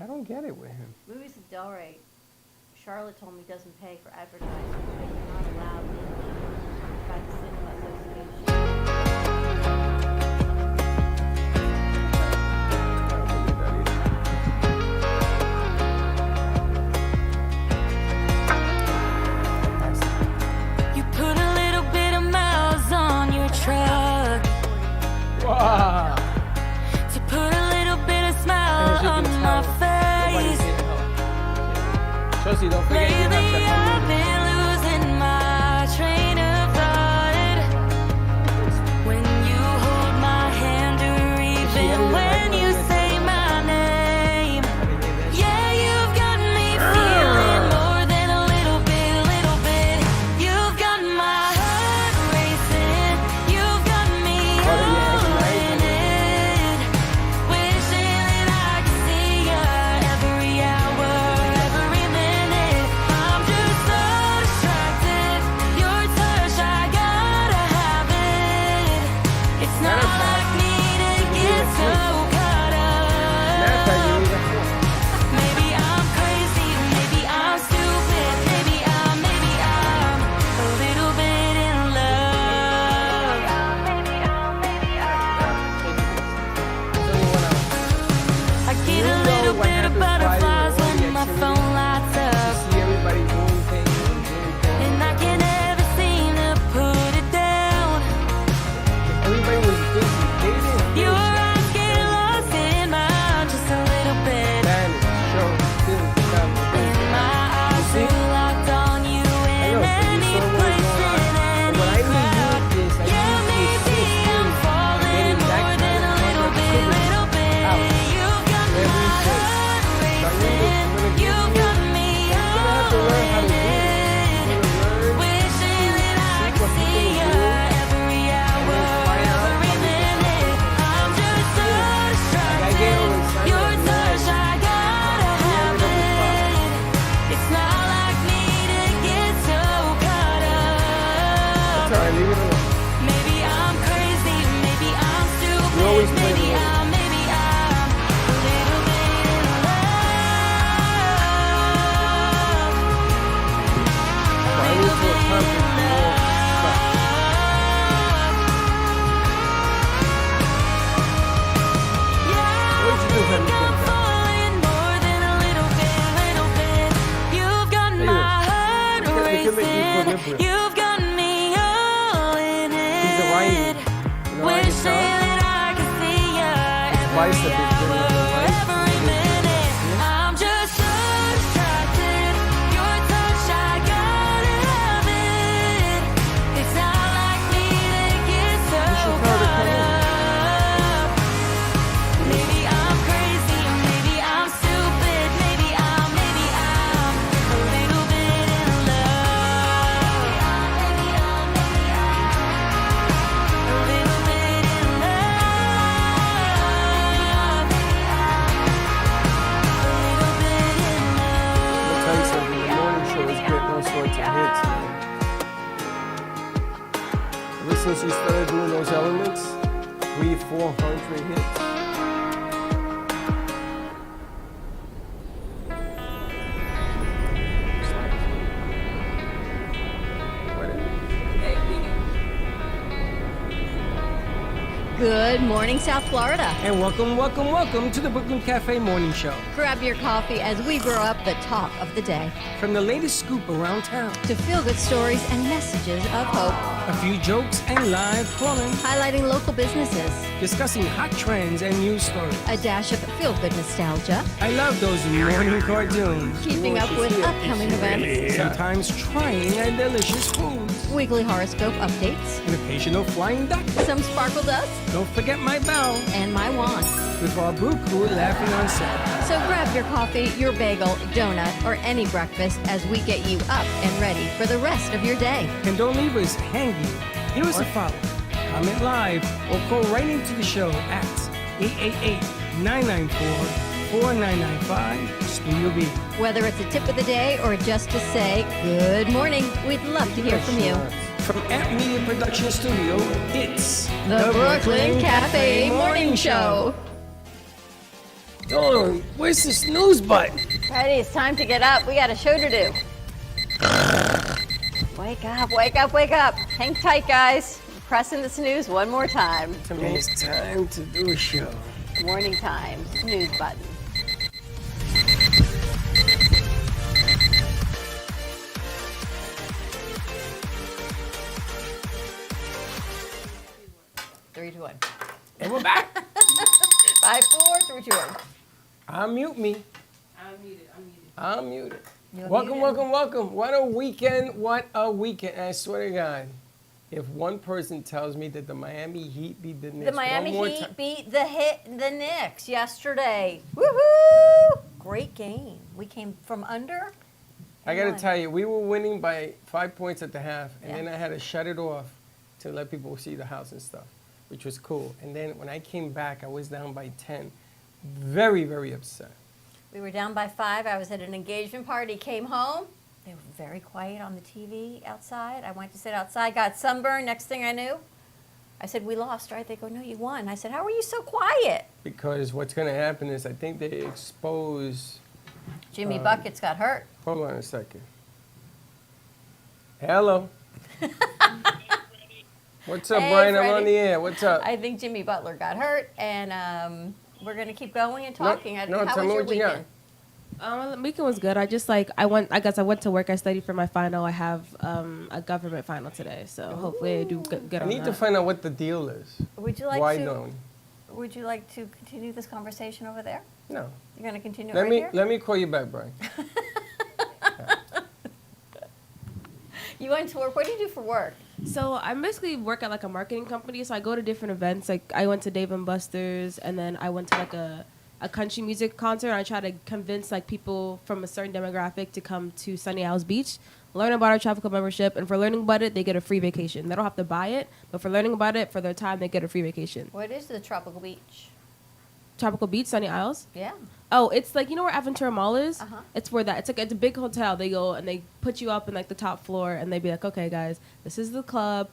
I don't get it with him. Movies of Delray. Charlotte told me doesn't pay for advertising, but you're not allowed in by the Cinema Association. I don't believe that either. You put a little bit of miles on your truck Wow. to put a little bit of smile on my face. Chelsea, don't forget you Lately have I've to been losing my train of thought. When you hold my hand or even when you say my name. Yeah, you've got me feeling more than a little bit. You've got my heart racing. You've got me all in it. Wishing that I could see you every hour, every minute. I'm just so distracted. Your touch, I gotta have it. It's not like me to get so caught up. Maybe I'm crazy, maybe I'm stupid, maybe I'm a little bit in love. I get a little bit of butterflies when my phone lights up, See everybody doing things and doing things. and I can never seem to put it down. Everybody was busy dating. Your eyes get lost in mine just a little bit, Spanish, show, still, and my eyes are locked on you in any place, in any crowd. Yeah, maybe I'm falling more than a little bit. You've got my heart racing. You've got me all in it. Wishing that I could see you every hour, every minute. I'm just so distracted. Your touch, I gotta have it. It's not like me to get so caught up. Alright, leave it alone. Maybe I'm crazy, maybe I'm You always stupid, play maybe the role. I'm a little bit in love. I need to accomplish more stuff. What did you do, honey? I'm falling more than a little bit. You've got my heart Look at the racing. equilibrium. You've got me all in He's a Ryan. it. You know how I can Wishing tell? that I could see you bicep every is bigger hour, than life. every minute. I'm just so distracted. Your touch, I gotta have it. It's not like me to get so should tell her to caught come in. up. Maybe I'm crazy, maybe I'm stupid, maybe I'm a little bit in love. A little bit in I'll tell you something, the morning show is getting all sorts of hits, man. Ever since you started doing those elements, 300-400 hits. It's like, whatever. Good morning, South Florida. And welcome to the Brooklyn Cafe Morning Show. Grab your coffee as we grow up the talk of the day. From the latest scoop around town, To feel-good stories and messages of hope. a few jokes and live calling, Highlighting local businesses. discussing hot trends and news stories. A dash of feel-good nostalgia. I love those morning cartoons. Keeping up with upcoming events. Sometimes trying and delicious foods. Weekly horoscope updates. An occasional flying duck. Some sparkle dust. Don't forget my bell. And my wand. With our brew crew laughing on set. So grab your coffee, your bagel, donut, or any breakfast as we get you up and ready for the rest of your day. And don't leave us hanging. Give us a follow. Comment live or call right into the show at 888-994-4995 Studio B. Whether it's a tip of the day or just to say good morning, we'd love to hear from you. From Amp Media Production Studio, it's The Brooklyn Cafe Morning Show. Dawn, where's the snooze button? Freddie, it's time to get up. We got a show to do. Wake up, wake up, wake up. Hang tight, guys. Pressing the snooze one more time. To me, it's time to do a show. Morning time, snooze button. Three, two, one. And we're back. 5, 4, 3, 2, 1. Unmute me. I'm muted. You're Welcome, muted. welcome, welcome. What a weekend. What a weekend. I swear to God, if one person tells me that the Miami Heat beat the Knicks The Miami one more Heat time, beat the Knicks yesterday. Woohoo! Great game. We came from under. I got to won. tell you, we were winning by 5 points at the half, and Yeah. then I had to shut it off to let people see the house and stuff, which was cool. And then when I came back, I was down by 10. Very, very upset. We were down by 5. I was at an engagement party, came home. They were very quiet on the TV outside. I went to sit outside, got sunburned. Next thing I knew, I said, we lost, right? They go, no, you won. I said, how are you so quiet? Because what's going to happen is I think they expose. Jimmy Buckets got hurt. Hold on a second. Hello. What's up, Hey, Brian? I'm on Freddie. the air. What's up? I think Jimmy Butler got hurt, and we're going to keep going and talking. no, How tell was me your what you got. weekend? The weekend was good. I just I went to work. I studied for my final. I have a government final today, so hopefully I do good I on need to that. find out what the deal is. Would you like Why to? don't? Would you like to continue this conversation over there? No. You're going to continue Let right me here? let me call you back, Brian. You went to work. What do you do for work? So I basically work at like a marketing company. So I go to different events. Like I went to Dave and Buster's, and then I went to like a country music concert. And I try to convince like people from a certain demographic to come to Sunny Isles Beach, learn about our travel club membership, and for learning about it, they get a free vacation. They don't have to buy it, but for learning about it, for their time, they get a free vacation. What is the tropical beach? Tropical Beach, Sunny Isles. Yeah. Oh, it's like, you know where Aventura Mall is? Uh-huh. It's where that. It's a big hotel. They go and they put you up in like the top floor, and they be like, okay, guys, this is the club.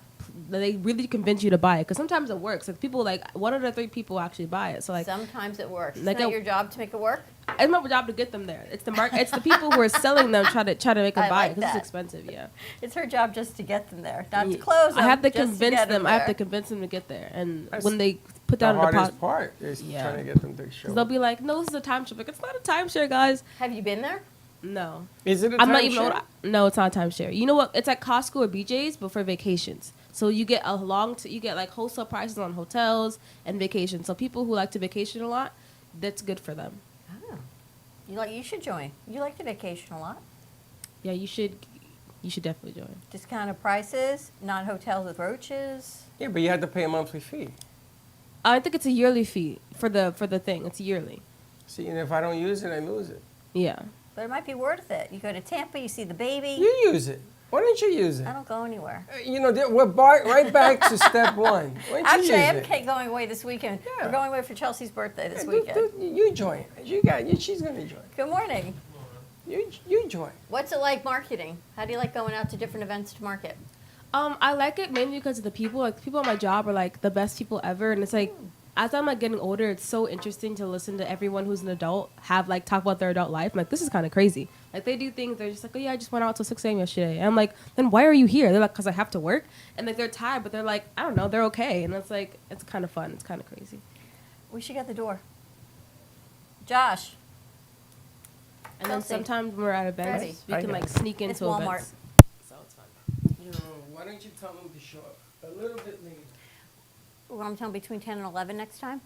They really convince you to buy it because sometimes it works. Like people, like 1 out of 3 people actually buy it. So like, Sometimes it works. Like Isn't that a- your job to make it work? it's my job to get them there. It's it's the people who are selling them try to make them I buy like it because that. it's expensive. Yeah. It's her job just to get them there, not to Yeah. close them. I have to just convince get them. I have to there. convince them to get there. And That's when they put The down a hardest deposit, part is Yeah. trying to get them to show. they'll be like, no, this is a timeshare. Like, it's not a timeshare, guys. Have you been there? No. Is it a I'm not even. timeshare? No, it's not a timeshare. You know what? It's like Costco or BJ's, but for vacations. So you get you get like wholesale prices on hotels and vacations. So people who like to vacation a lot, that's good for them. Oh. You should join. You like to vacation a lot. Yeah, you should definitely join. Discounted prices, not hotels with roaches. Yeah, but you have to pay a monthly fee. I think it's a yearly fee for the thing. It's yearly. See, and if I don't use it, I lose it. Yeah. But it might be worth it. You go to Tampa, you see the baby. You use it. Why don't you use it? I don't go anywhere. You know, we're right back to step one. Why don't you Actually, I use am it? going away this weekend. Yeah. We're going away for Chelsea's birthday this Yeah, weekend. you join. She's gonna join. Good morning. You join. What's it like marketing? How do you like going out to different events to market? I like it mainly because of the people. Like people at my job are like the best people ever, and it's like as I'm like getting older, it's so interesting to listen to everyone who's an adult have like talk about their adult life. I'm like, this is kind of crazy. Like they do things. They're just like, oh yeah, I just went out till 6 a.m. yesterday. And I'm like, then why are you here? They're like, because I have to work. And like they're tired, but they're like, I don't know, they're okay. And it's like, it's kind of fun. It's kind of crazy. We should get the door. Josh. And then Chelsea. sometimes when we're at events, Ready. we I can know. like sneak It's into Walmart. events. So it's fun. Why don't you tell them to show up a little bit later? Well, I'm telling between 10 and 11 next time.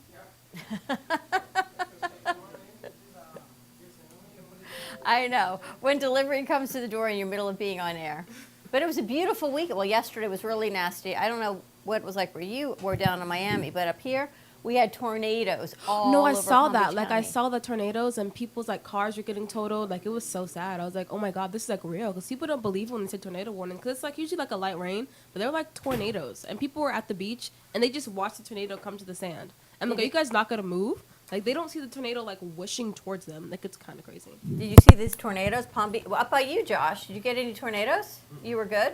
I know. When delivery comes to the door in your middle of being on air. But it was a beautiful week. Well, yesterday was really nasty. I don't know what it was like where you were down in Miami, but up here we had tornadoes all No, I over saw Palm that. Beach Like, I County. saw the tornadoes and people's, like, cars were getting totaled. Like, it was so sad. I was like, oh, my God, this is, like, real. Because people don't believe when they say tornado warning. Because it's, like, usually, like, a light rain. But they're, like, tornadoes. And people were at the beach, and they just watched the tornado come to the sand. I'm like, are you guys not going to move? Like, they don't see the tornado, like, whooshing towards them. Like, it's kind of crazy. Did you see these tornadoes? Palm Beach. Well, up by you, Josh. Did you get any tornadoes? You were good?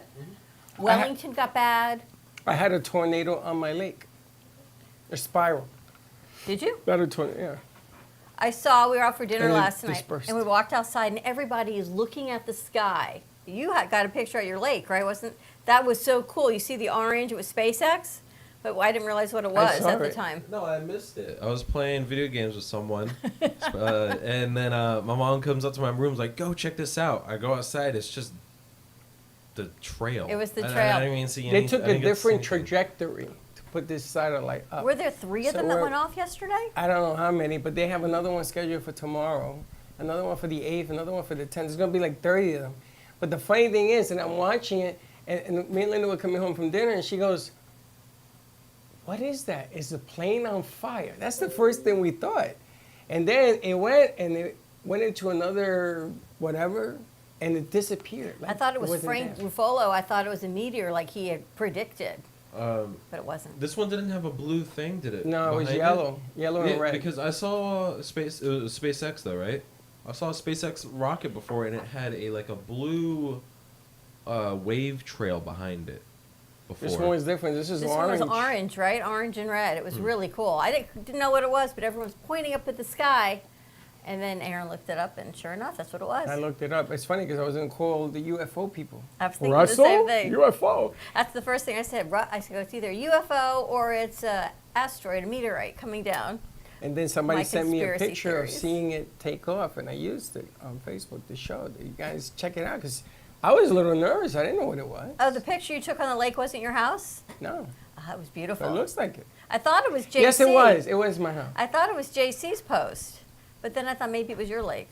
Wellington got bad. I had a tornado on my lake. A spiral. Did you? Not a tornado, yeah. I saw, we were out for dinner And it last night, dispersed. and we walked outside, and everybody is looking at the sky. You got a picture at your lake, right? That was so cool. You see the orange, it was SpaceX, but I didn't realize what it was saw at the it. time. No, I missed it. I was playing video games with someone, and then my mom comes up to my room, like, "Go check this out." I go outside. It's just the trail. It was the I trail. didn't even see They anything. took I a didn't get to see different anything. trajectory to put this satellite up. Were there 3 of So them that we're- went off yesterday? I don't know how many, but they have another one scheduled for tomorrow, another one for the 8th, another one for the 10th. There's going to be like 30 of them. But the funny thing is, and I'm watching it, and me and Linda were coming home from dinner, and she goes, "What is that? Is the plane on fire?" That's the first thing we thought. And then it went into another whatever, and it disappeared. I thought it was wasn't Frank there. Ruffolo. I thought it was a meteor like he had predicted, but it wasn't. This one didn't have a blue thing, did it? No, it was behind yellow. Yellow and Yeah, red. because I saw space. It was SpaceX though, right? I saw a SpaceX rocket before, and it had a blue wave trail behind it. Before. This one was different. This is This orange. one was orange, right? Orange and red. It Hmm. was really cool. I didn't know what it was, but everyone was pointing up at the sky. And then Aaron looked it up, and sure enough, that's what it was. I looked it up. It's funny because I was going to call the UFO people. I was thinking the same thing. UFO. That's the first thing I said. I said, it's either UFO or it's an asteroid, a meteorite coming down. And then somebody My sent me a conspiracy picture theories. of seeing it take off, and I used it on Facebook to show that you guys check it out because I was a little nervous. I didn't know what it was. Oh, the picture you took on the lake wasn't your house? No, Oh, it was but beautiful. it looks like it. I thought it was JC. Yes, it was. It was my house. I thought it was JC's post, but then I thought maybe it was your lake.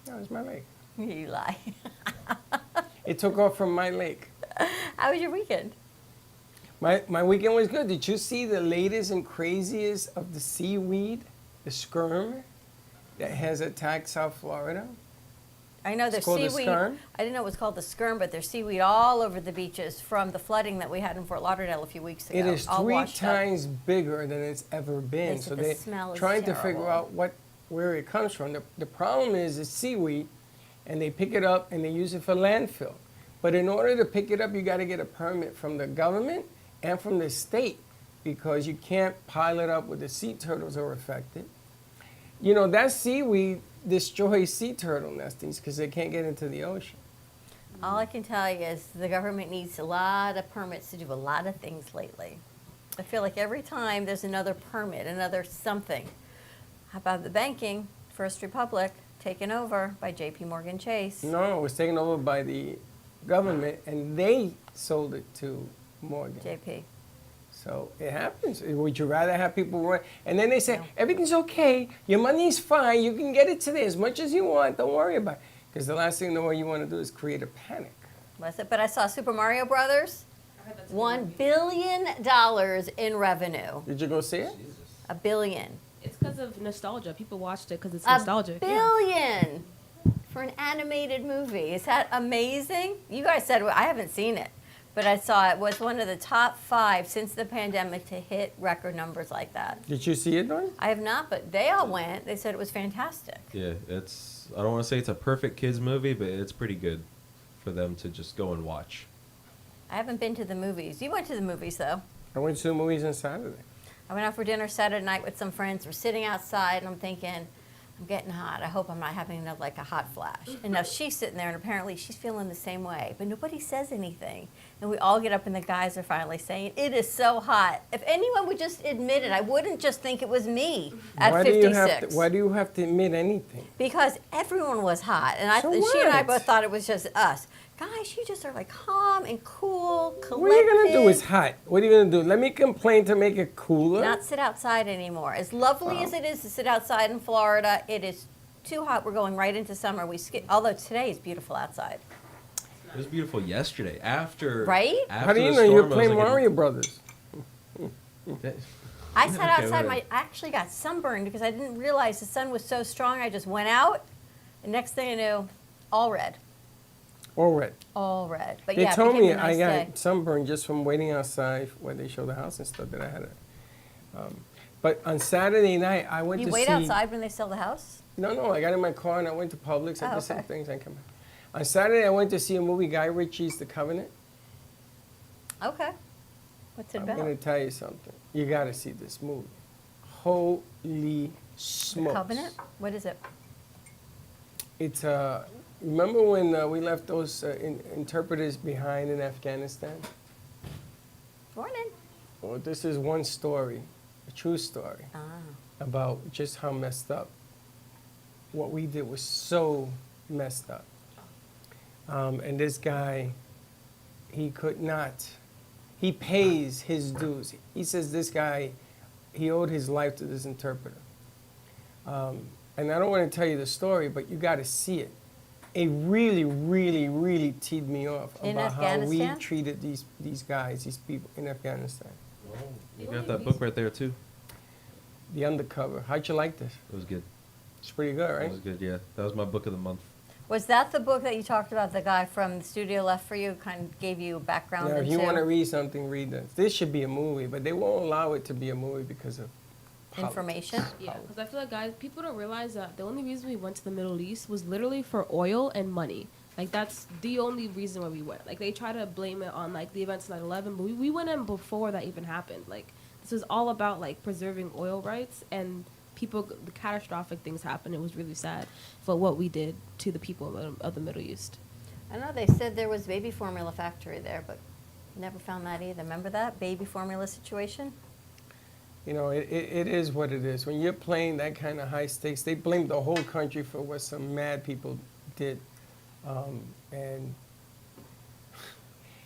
No, it was my lake. You lie. It took off from my lake. How was your weekend? My weekend was good. Did you see the latest and craziest of the seaweed, the sperm, that has attacked South Florida? I know there's It's called the seaweed. skirm? I didn't know it was called the skirm, but there's seaweed all over the beaches from the flooding that we had in Fort Lauderdale a few weeks ago. It is all 3 washed up. times bigger than it's ever been. They said So the they're smell is trying to terrible. figure out where it comes from. The problem is it's seaweed, and they pick it up and they use it for landfill. But in order to pick it up, you got to get a permit from the government and from the state because you can't pile it up where the sea turtles are affected. You know, that seaweed destroys sea turtle nestings because they can't get into the ocean. All I can tell you is the government needs a lot of permits to do a lot of things lately. I feel like every time there's another permit, another something. How about the banking? First Republic taken over by J.P. Morgan Chase. No, it was taken over by the government and they sold it to Morgan. JP. So it happens. Would you rather have people run? And then they say, No. everything's okay. Your money's fine. You can get it today as much as you want. Don't worry about it. Because the last thing you want to do is create a panic. Was it? But I saw Super Mario Brothers, $1 billion in revenue. Did you go see it? $1 billion. It's because of nostalgia. People watched it because it's $1 nostalgic. Yeah. billion for an animated movie. Is that amazing? You guys said, I haven't seen it, but I saw it was one of the top 5 since the pandemic to hit record numbers like that. Did you see it, Dawn? I have not, but they all went. They said it was fantastic. Yeah, I don't want to say it's a perfect kids movie, but it's pretty good for them to just go and watch. I haven't been to the movies. You went to the movies, though. I went to the movies on Saturday. I went out for dinner Saturday night with some friends. We're sitting outside, and I'm thinking, I'm getting hot. I hope I'm not having a hot flash. And now she's sitting there, and apparently she's feeling the same way. But nobody says anything. And we all get up, and the guys are finally saying, it is so hot. If anyone would just admit it, I wouldn't just think it was me at why 56. Why do you have to admit anything? Because everyone was hot. And So she and I what? both thought it was just us. Guys, you just are calm and cool, collected. What are you going to do? It's hot. What are you going to do? Let me complain to make it cooler? Not sit outside anymore. As lovely as it is to sit outside in Florida, it is too hot. We're going right into summer. Although today is beautiful outside. It was beautiful yesterday. After Right? After How do you the know you're storm, I was playing like, Mario Brothers? I sat Okay, outside. whatever. I actually got sunburned because I didn't realize the sun was so strong. I just went out, and next thing I knew, all red. Or red? All red. But They yeah, it told became me a nice I got day. sunburned just from waiting outside where they show the house and stuff that I had it. But on Saturday night, I went You to wait see. outside when they sell the house? No, I got in my car and I went to Publix. I Oh, did some okay. things. I came back. On Saturday, I went to see a movie, Guy Ritchie's The Covenant. Okay. What's it I'm about? going to tell you something. You got to see this movie. Holy smokes. Covenant? What is it? It's remember when we left those interpreters behind in Afghanistan? Morning. Well, this is one story, a true story, Ah. about just how messed up. What we did was so messed up. And this guy, he could not. He pays his dues. He says this guy, he owed his life to this interpreter. And I don't want to tell you the story, but you got to see it. It really, really, really teed me off In about how we Afghanistan? treated these guys, these people in Afghanistan. You got that book right there too. The Undercover. How'd you like this? It was good. It's pretty good, It right? was good. Yeah, that was my book of the month. Was that the book that you talked about? The guy from the studio left for you, kind of gave you background Now, if you into want to read something, read this. This should be a movie, but they won't allow it to be a movie because of politics. information? Yeah, because I feel like guys, people don't realize that the only reason we went to the Middle East was literally for oil and money. Like that's the only reason why we went. Like they try to blame it on like the events of 9/11, but we went in before that even happened. Like this was all about like preserving oil rights and people. The catastrophic things happened. It was really sad for what we did to the people of the Middle East. I know they said there was baby formula factory there, but never found that either. Remember that baby formula situation? You know, it is what it is. When you're playing that kind of high stakes, they blame the whole country for what some mad people did. And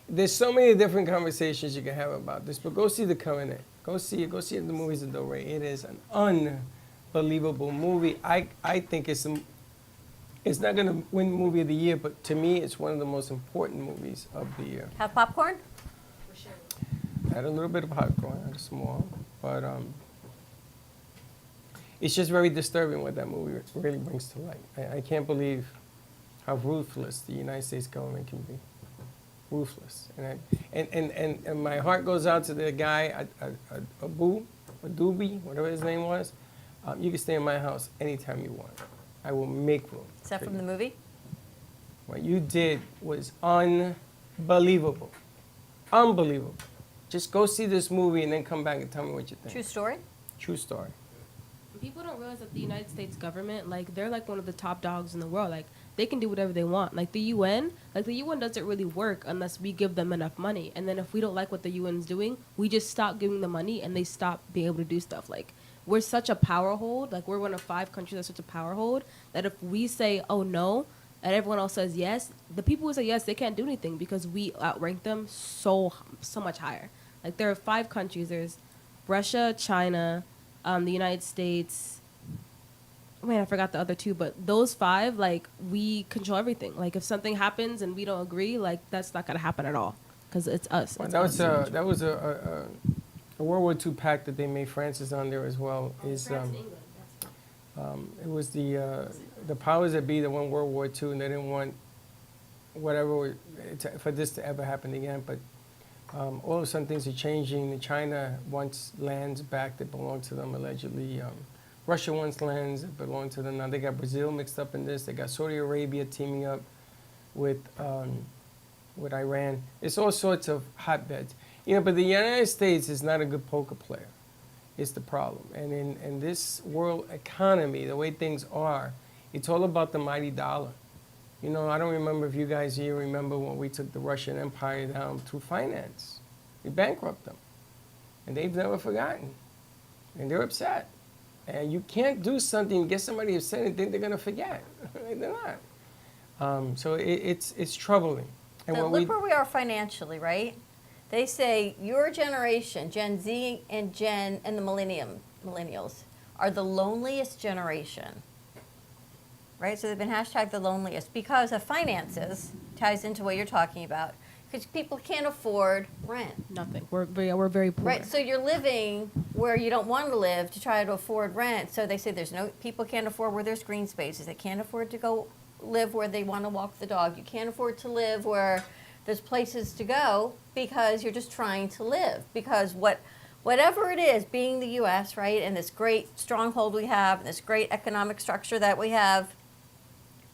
there's so many different conversations you can have about this, but go see The Covenant. Go see it. Go see the movies of Del Rey. It is an unbelievable movie. I think it's not going to win Movie of the Year, but to me, it's one of the most important movies of the year. Have popcorn? I had a little bit of popcorn, I had a small, but it's just very disturbing what that movie really brings to light. I can't believe how ruthless the United States government can be. Ruthless. And my heart goes out to the guy, Adubi, whatever his name was. You can stay in my house anytime you want. I will make room. Is that for from you. the movie? What you did was unbelievable. Unbelievable. Just go see this movie and then come back and tell me what you think. True story? True story. People don't realize that the United States government, like, they're like one of the top dogs in the world. Like, they can do whatever they want. Like the UN doesn't really work unless we give them enough money. And then if we don't like what the UN's doing, we just stop giving them money and they stop being able to do stuff. Like, we're such a power hold. Like, we're one of 5 countries that's such a power hold that if we say, oh, no, and everyone else says yes, the people who say yes, they can't do anything because we outrank them so much higher. Like, there are 5 countries. There's Russia, China, the United States. Man, I forgot the other 2, but those 5, like, we control everything. Like, if something happens and we don't agree, like, that's not gonna happen at all, because it's us. Well, It's us. that was a World War II pact that they made Francis on there as well. Is it was the powers that be that won World War II, and they didn't want for this to ever happen again. But all of a sudden things are changing. China wants lands back that belong to them allegedly. Russia wants lands that belong to them. Now they got Brazil mixed up in this. They got Saudi Arabia teaming up with Iran. It's all sorts of hotbeds. You know, but the United States is not a good poker player. It's the problem. And in this world economy, the way things are, it's all about the mighty dollar. You know, I don't remember if you guys here remember when we took the Russian Empire down through finance. We bankrupted them. And they've never forgotten. And they're upset. And you can't do something, get somebody upset and think they're going to forget. They're not. So it's troubling. And So when look where we are financially, right? They say your generation, Gen Z and the millennials, are the loneliest generation. Right? So they've been hashtag the loneliest because of finances, ties into what you're talking about. Because people can't afford rent. Nothing. We're very poor. Right, so you're living where you don't want to live to try to afford rent. So they say people can't afford where there's green spaces. They can't afford to go live where they want to walk the dog. You can't afford to live where there's places to go because you're just trying to live. Because whatever it is, being the U.S., right, and this great stronghold we have, and this great economic structure that we have,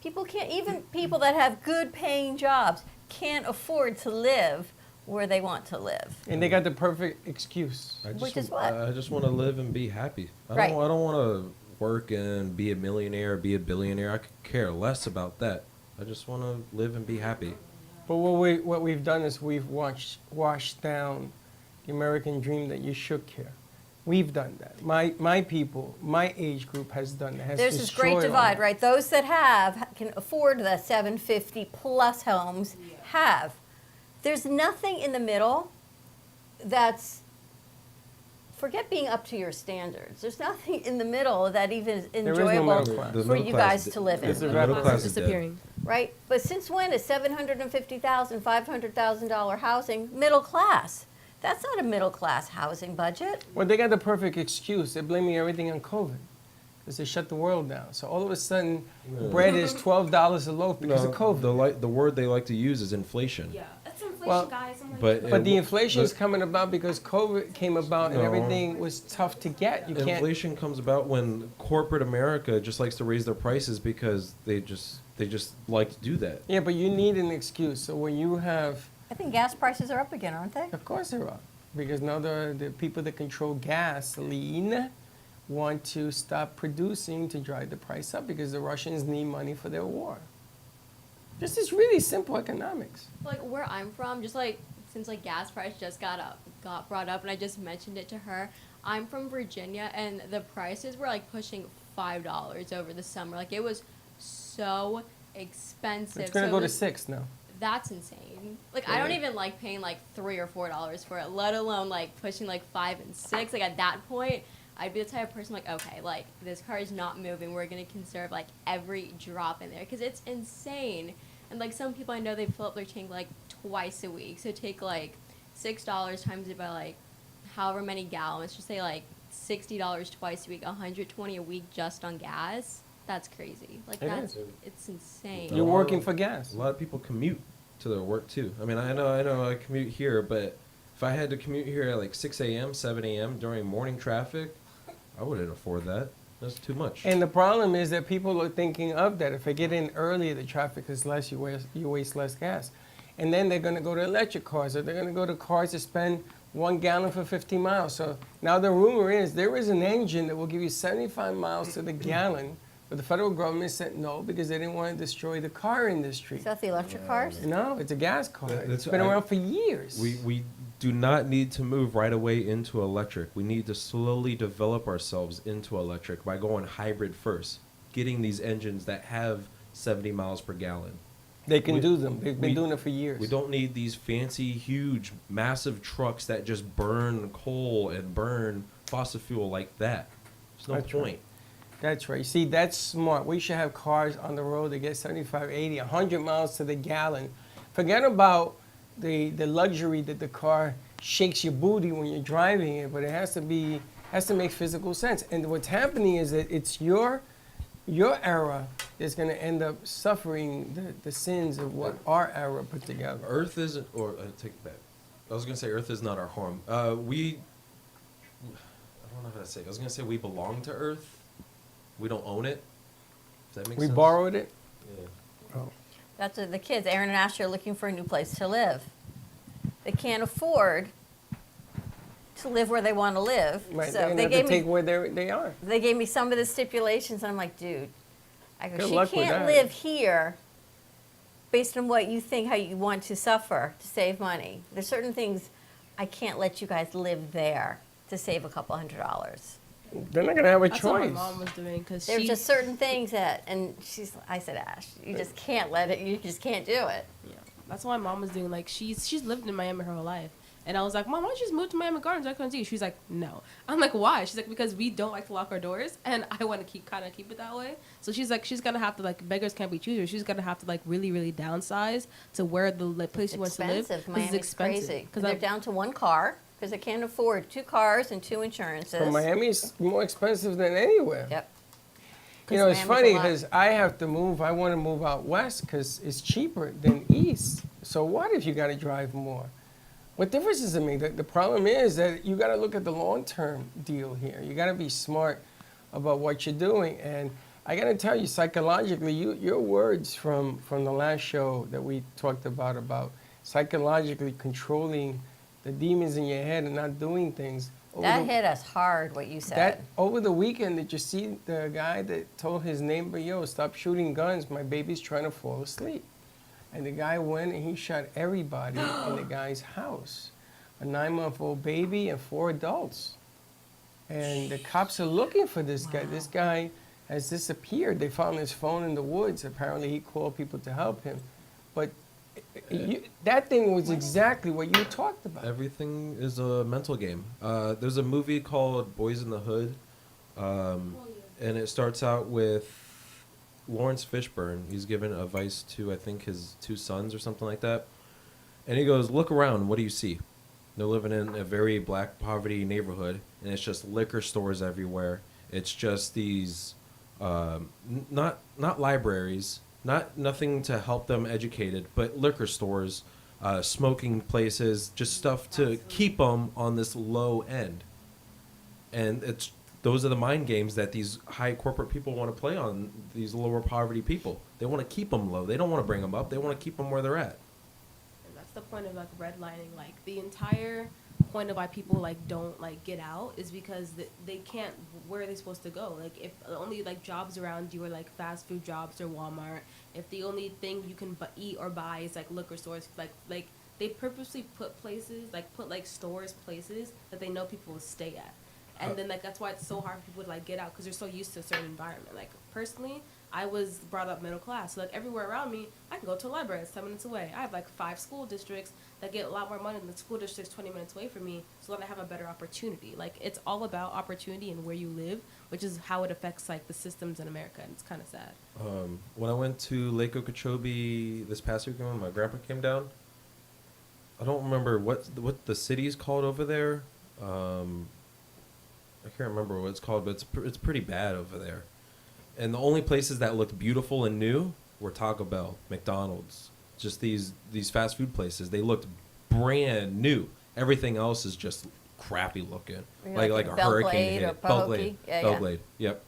people can't, even people that have good paying jobs, can't afford to live where they want to live. And they got the perfect excuse. Which is what? I just want to live and be happy. Right. I don't want to work and be a millionaire, be a billionaire. I could care less about that. I just want to live and be happy. But what we've done is we've washed down the American dream that you should care. We've done that. My people, my age group has done that. Has There's this destroyed great all divide, that. right? Those that have can afford the 750 plus homes have. There's nothing in the middle that's, forget being up to your standards. There's nothing in the middle that even is no enjoyable middle class. The for middle you class guys is- to live in. It's a the middle middle class is disappearing. Right? But since when is $750,000, $500,000 housing middle class? That's not a middle class housing budget. Well, they got the perfect excuse. They're blaming everything on COVID because they shut the world down. So all of a sudden, bread is $12 a loaf because of COVID. The word they like to use is inflation. Yeah, that's inflation, Well, guys. I'm like, But the it- inflation is the- coming about because COVID came about and No. everything was tough to get. You can't. Inflation comes about when corporate America just likes to raise their prices because they just like to do that. Yeah, but you need an excuse. So when you have, I think gas prices are up again, aren't they? of course they're up, because now the people that control gasoline want to stop producing to drive the price up because the Russians need money for their war. This is really simple economics. Like where I'm from, just like since like gas price just got brought up, and I just mentioned it to her. I'm from Virginia, and the prices were like pushing $5 over the summer. Like it was so expensive. It's going to So go it to was- 6 now. That's insane. Like I don't even like paying like $3 or $4 for it, let alone like pushing like 5 and 6. Like at that point, I'd be the type of person like, okay, like this car is not moving. We're gonna conserve like every drop in there because it's insane. And like some people I know, they fill up their tank like twice a week. So take like $6 times it by like however many gallons. Just say like $60 twice a week, $120 a week just on gas. That's crazy. Like It that's is. it's insane. You're working for gas. A lot of people commute to their work too. I mean, I know I commute here, but if I had to commute here at like 6 a.m., 7 a.m. during morning traffic, I wouldn't afford that. That's too much. And the problem is that people are thinking of that. If I get in earlier, the traffic is less, you waste less gas. And then they're going to go to electric cars, or they're going to go to cars that spend 1 gallon for 50 miles. So now the rumor is there is an engine that will give you 75 miles to the gallon, but the federal government said no because they didn't want to destroy the car industry. Is that the electric cars? No, it's a gas car. That's- It's been around for years. We do not need to move right away into electric. We need to slowly develop ourselves into electric by going hybrid first, getting these engines that have 70 miles per gallon. They can we- do them. They've been we- doing it for years. We don't need these fancy, huge, massive trucks that just burn coal and burn fossil fuel like that. There's no That's right. point. That's right. See, that's smart. We should have cars on the road that get 75, 80, 100 miles to the gallon. Forget about the luxury that the car shakes your booty when you're driving it, but it has to make physical sense. And what's happening is that it's your era that's going to end up suffering the sins of what our era put together. Earth isn't, or take it back. I was gonna say Earth is not our home. I don't know how to say it. I was gonna say we belong to Earth. We don't own it. If that makes We sense. borrowed it. Yeah. That's what the kids, Aaron and Ashley, are looking for a new place to live. They can't afford to live where they want to live. Right. So They're going they to have gave to take me where they are. they gave me some of the stipulations, and I'm like, dude, I go, Good she luck with can't that. live here based on what you think, how you want to suffer to save money. There's certain things I can't let you guys live there to save a couple $100s. They're not going to have a that's what my choice. mom was doing because There's she. just certain things that, and I said, Ash, you just can't let it, you just can't do it. Yeah, that's what my mom was doing. Like she's lived in Miami her whole life, and I was like, Mom, why don't you just move to Miami Gardens? I couldn't see. She's like, No. I'm like, Why? She's like, Because we don't like to lock our doors, and I want to keep it that way. So she's like, she's gonna have to like beggars can't be choosers. She's gonna have to like really downsize to where the place she wants to live. Expensive, 'cause it's Miami's crazy. Because They're down to one car, because they can't afford 2 cars and 2 insurances. But Miami's more expensive than anywhere. Yep. You know, it's 'Cause Miami's funny a lot. because I have to move. I want to move out west because it's cheaper than east. So what if you got to drive more? What difference does it make? The problem is that you got to look at the long-term deal here. You got to be smart about what you're doing. And I got to tell you, psychologically, your words from the last show that we talked about psychologically controlling the demons in your head and not doing things, That hit us hard, what you said. That over the weekend, did you see the guy that told his neighbor, "Yo, stop shooting guns. My baby's trying to fall asleep." And the guy went and he shot everybody in the guy's house, a 9-month-old baby and 4 adults. And the cops are looking for this guy. This guy has disappeared. They found his phone in the woods. Apparently, he called people to help him. But that thing was exactly what you talked about. Everything is a mental game. There's a movie called Boys in the Hood, and it starts out with Lawrence Fishburne. He's given advice to, I think, his 2 sons or something like that. And he goes, "Look around. What do you see?" They're living in a very black poverty neighborhood, and it's just liquor stores everywhere. It's just these, not libraries, nothing to help them educated, but liquor stores, smoking places, just stuff to keep them on this low end. And those are the mind games that these high corporate people want to play on these lower poverty people. They want to keep them low. They don't want to bring them up. They want to keep them where they're at. And that's the point of like redlining. Like the entire point of why people like don't like get out is because they can't. Where are they supposed to go? Like if the only like jobs around you are like fast food jobs or Walmart. If the only thing you can eat or buy is like liquor stores, like they purposely put stores places that they know people will stay at. And then, like, that's why it's so hard for people to, like, get out, because they're so used to a certain environment. Like, personally, I was brought up middle class. So, like, everywhere around me, I can go to a library that's 10 minutes away. I have, like, 5 school districts that get a lot more money than the school districts 20 minutes away from me, so that I have a better opportunity. Like, it's all about opportunity and where you live, which is how it affects, like, the systems in America, and it's kind of sad. When I went to Lake Okeechobee this past weekend when my grandpa came down, I don't remember what the city's called over there. I can't remember what it's called, but it's pretty bad over there. And the only places that looked beautiful and new were Taco Bell, McDonald's, just these fast food places. They looked brand new. Everything else is just crappy looking, like a hurricane hit. Bellglade. Bellglade. Yep.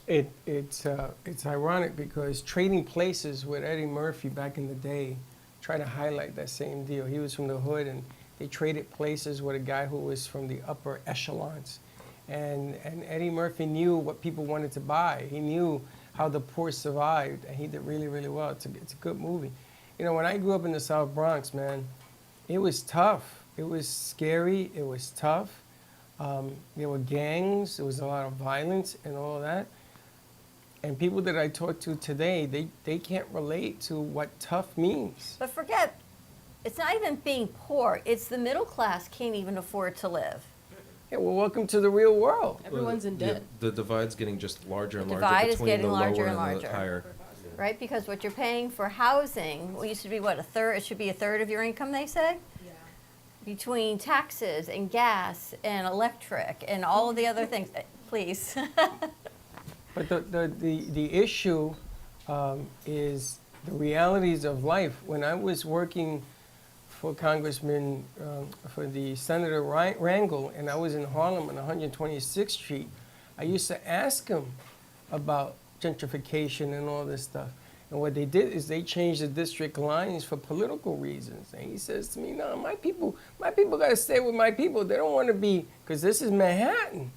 It's ironic because Trading Places with Eddie Murphy back in the day tried to highlight that same deal. He was from the hood, and they traded places with a guy who was from the upper echelons. And Eddie Murphy knew what people wanted to buy. He knew how the poor survived, and he did really, really well. It's a good movie. You know, when I grew up in the South Bronx, man, it was tough. It was scary. It was tough. There were gangs. There was a lot of violence and all of that. And people that I talk to today, they can't relate to what tough means. But forget, it's not even being poor. It's the middle class can't even afford to live. Yeah, well, welcome to the real world. Everyone's in debt. The divide's getting just larger and The larger divide is between getting the larger lower and and the larger. higher. Right? Because what you're paying for housing, well, used to be what, a third? It should be a third of your income, they say? Yeah. Between taxes and gas and electric and all of the other things. Please. But the issue is the realities of life. When I was working for Congressman, for the Senator Rangel, and I was in Harlem on 126th Street, I used to ask him about gentrification and all this stuff. And what they did is they changed the district lines for political reasons. And he says to me, no, my people got to stay with my people. They don't want to be, because this is Manhattan.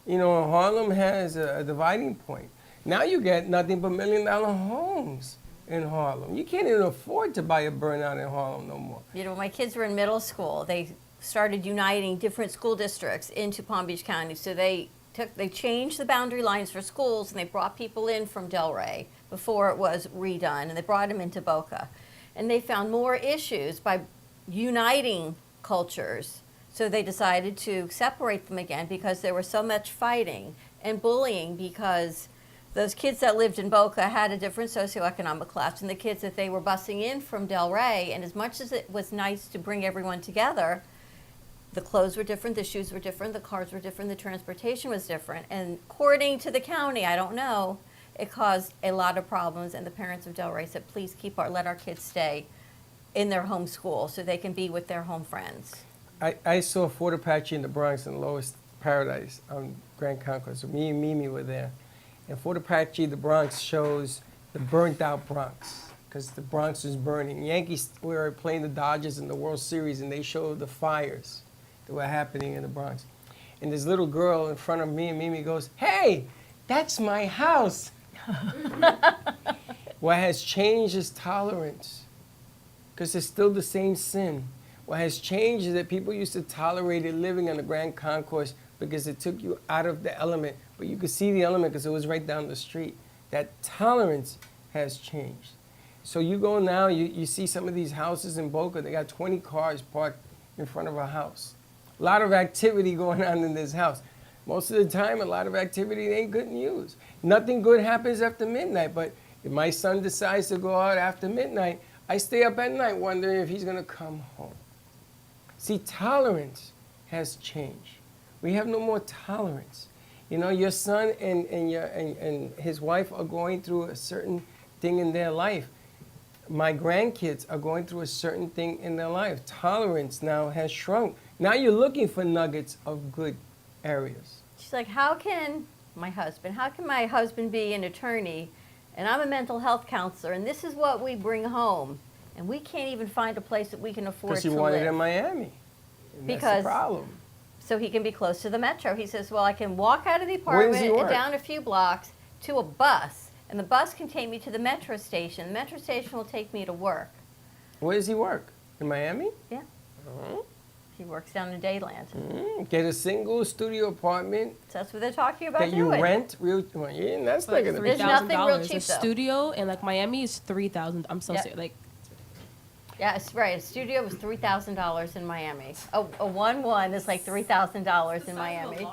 You know, Harlem has a dividing point. Now you get nothing but $1 million homes in Harlem. You can't even afford to buy a burnout in Harlem no more. You know, when my kids were in middle school, they started uniting different school districts into Palm Beach County. So they changed the boundary lines for schools, and they brought people in from Delray before it was redone, and they brought them into Boca. And they found more issues by uniting cultures. So they decided to separate them again because there was so much fighting and bullying, because those kids that lived in Boca had a different socioeconomic class than the kids that they were busing in from Delray. And as much as it was nice to bring everyone together, the clothes were different, the shoes were different, the cars were different, the transportation was different. And according to the county, I don't know, it caused a lot of problems. And the parents of Delray said, please let our kids stay in their home school so they can be with their home friends. I saw Fort Apache in the Bronx in Lower Paradise on Grand Concourse. So me and Mimi were there. And Fort Apache, the Bronx, shows the burnt out Bronx, because the Bronx is burning. Yankees were playing the Dodgers in the World Series, and they showed the fires that were happening in the Bronx. And this little girl in front of me and Mimi goes, "Hey, that's my house." What has changed is tolerance, because it's still the same sin. What has changed is that people used to tolerate it living on the Grand Concourse because it took you out of the element, but you could see the element because it was right down the street. That tolerance has changed. So you go now, you see some of these houses in Boca, they got 20 cars parked in front of a house. A lot of activity going on in this house. Most of the time, a lot of activity ain't good news. Nothing good happens after midnight, but if my son decides to go out after midnight, I stay up at night wondering if he's gonna come home. See, tolerance has changed. We have no more tolerance. You know, your son and his wife are going through a certain thing in their life. My grandkids are going through a certain thing in their life. Tolerance now has shrunk. Now you're looking for nuggets of good areas. She's like, how can my husband be an attorney and I'm a mental health counselor and this is what we bring home and we can't even find a place that we can afford Because to you want live. it in Miami. And that's Because- the problem. So he can be close to the metro. He says, well, I can walk out of the Where does apartment he and work? down a few blocks to a bus, and the bus can take me to the metro station. The metro station will take me to work. Where does he work? In Miami? Yeah. Oh. He works down in Dayland. Get a single studio apartment So that's what they're talking about that you doing. rent. Well, yeah, that's not Like gonna be. There's nothing real $3,000. cheap, A though. studio in like Miami is 3,000. I'm so Yeah. serious. Like Yeah, it's right. A studio was $3,000 in Miami. A 1-1 is like $3,000 in Miami.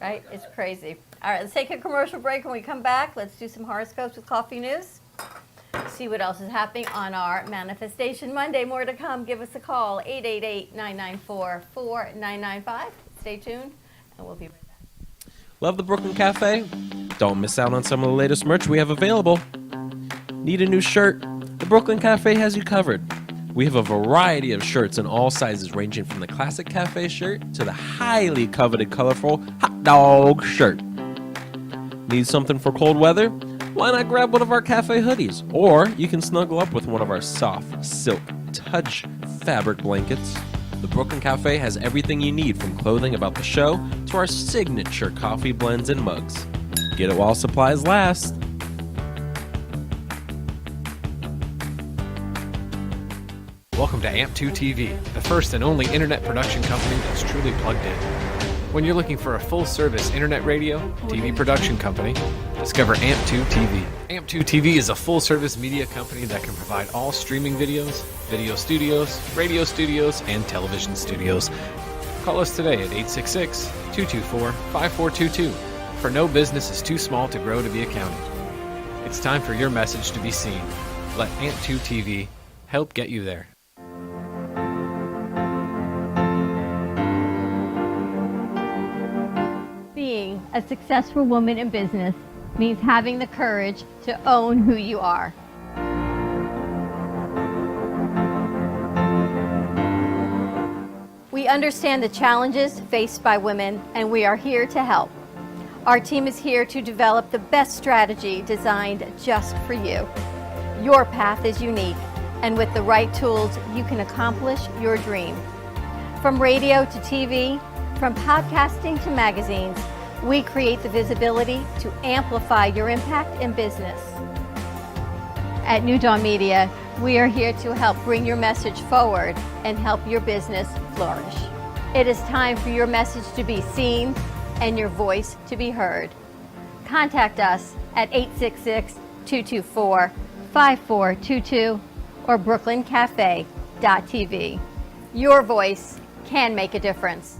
Right? It's crazy. All right, let's take a commercial break. When we come back, let's do some horoscopes with Coffee News. See what else is happening on our Manifestation Monday. More to come. Give us a call, 888-994-4995. Stay tuned, and we'll be right back. Love the Brooklyn Cafe? Don't miss out on some of the latest merch we have available. Need a new shirt? The Brooklyn Cafe has you covered. We have a variety of shirts in all sizes, ranging from the classic cafe shirt to the highly coveted colorful hot dog shirt. Need something for cold weather? Why not grab one of our cafe hoodies? Or you can snuggle up with one of our soft silk touch fabric blankets. The Brooklyn Cafe has everything you need, from clothing about the show to our signature coffee blends and mugs. Get it while supplies last. Welcome to AMP2 TV, the first and only internet production company that's truly plugged in. When you're looking for a full-service internet radio, TV production company, discover AMP2 TV. AMP2 TV is a full-service media company that can provide all streaming videos, video studios, radio studios, and television studios. Call us today at 866-224-5422, for no business is too small to grow to be accounted. It's time for your message to be seen. Let AMP2 TV help get you there. Being a successful woman in business means having the courage to own who you are. We understand the challenges faced by women, and we are here to help. Our team is here to develop the best strategy designed just for you. Your path is unique, and with the right tools, you can accomplish your dream. From radio to TV, from podcasting to magazines, we create the visibility to amplify your impact in business. At New Dawn Media, we are here to help bring your message forward and help your business flourish. It is time for your message to be seen and your voice to be heard. Contact us at 866-224-5422 or brooklyncafe.tv. Your voice can make a difference.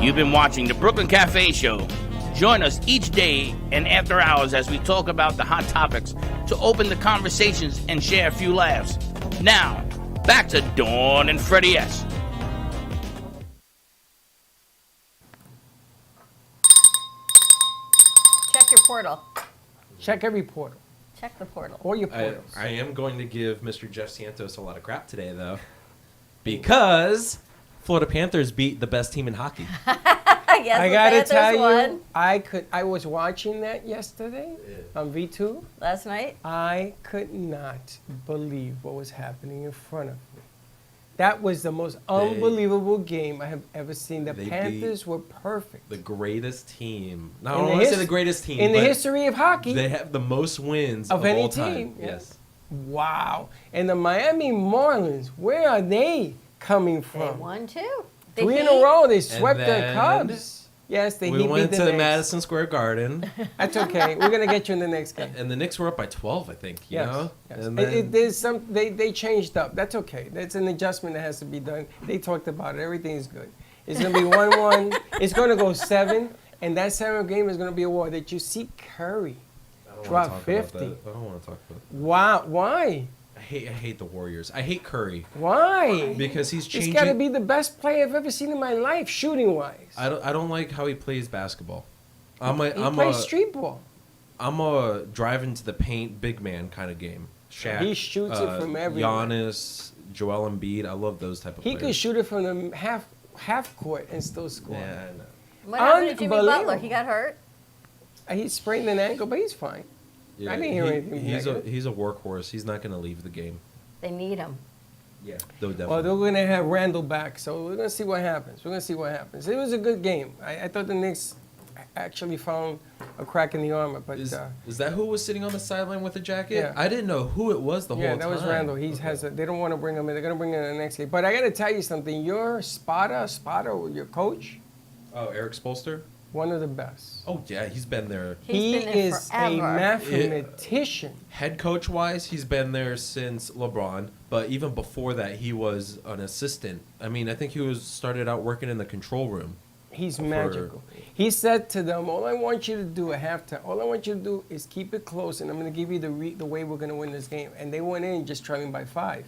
You've been watching the Brooklyn Cafe Show. Join us each day and after hours as we talk about the hot topics to open the conversations and share a few laughs. Now, back to Dawn and Freddie S. Check your portal. Check every portal. Check the portal. All your I portals. am going to give Mr. Jeff Santos a lot of crap today, though, because Florida Panthers beat the best team in hockey. Yes, I the gotta Panthers tell won you, I was watching that yesterday on V2. last night. I could not believe what was happening in front of me. That was the most unbelievable game I have ever seen. The They Panthers were perfect. The greatest team. No, I In don't the want to say his- the greatest team. in the but history of hockey. they have the most wins Of any all time. team, yeah. Yes. Wow. And the Miami Marlins, where are they coming They from? won too. The 3 in Heat- a row, they swept the then Cubs. Yes, the We Heat went beat to the Knicks. Madison Square Garden, That's okay. We're gonna get you in the next game. and the Knicks were up by 12, I think. You Yes, know. yes. And There's some they changed up. That's okay. That's an adjustment that has to be done. They talked about it. Everything's good. It's gonna be 1-1. It's gonna go 7, and that 7th game is gonna be a war. That you see Curry I don't wanna drop talk 50. About that. I don't want to talk about that. Wow. Why? I hate the Warriors. I hate Curry Why? because he's He's changing. got to be the best player I've ever seen in my life, shooting wise. I don't like how he plays basketball. He plays street ball. I'm a drive into the paint big man kind of game. Shaq, He shoots it from everywhere. Giannis, Joel Embiid. I love those type of He players. could shoot it from the half court and still score. Yeah, I know. What happened to Jimmy Butler? Unbelievable. He got hurt. He sprained an ankle, but he's fine. I didn't hear anything negative. He's a workhorse. He's not going to leave the game. They need him. Yeah, they'll Well, definitely. they're going to have Randall back, so we're going to see what happens. We're going to see what happens. It was a good game. I thought the Knicks actually found a crack in the armor, but Is that who was sitting on the sideline with the jacket? Yeah. I didn't know who it was the whole yeah, time. that was Randall. He has. They don't want to bring him in. They're going to bring him in the next game. But I got to tell you something. Your spotter, your coach, Oh, Eric Spolster? one of the best. Oh, yeah, he's been there. He's been there is a forever. mathematician. Head coach wise, he's been there since LeBron, but even before that, he was an assistant. I mean, I think he started out working in the control room. He's For- magical. He said to them, all I want you to do at halftime, all I want you to do is keep it close, and I'm going to give you the way we're going to win this game. And they went in just trailing by 5.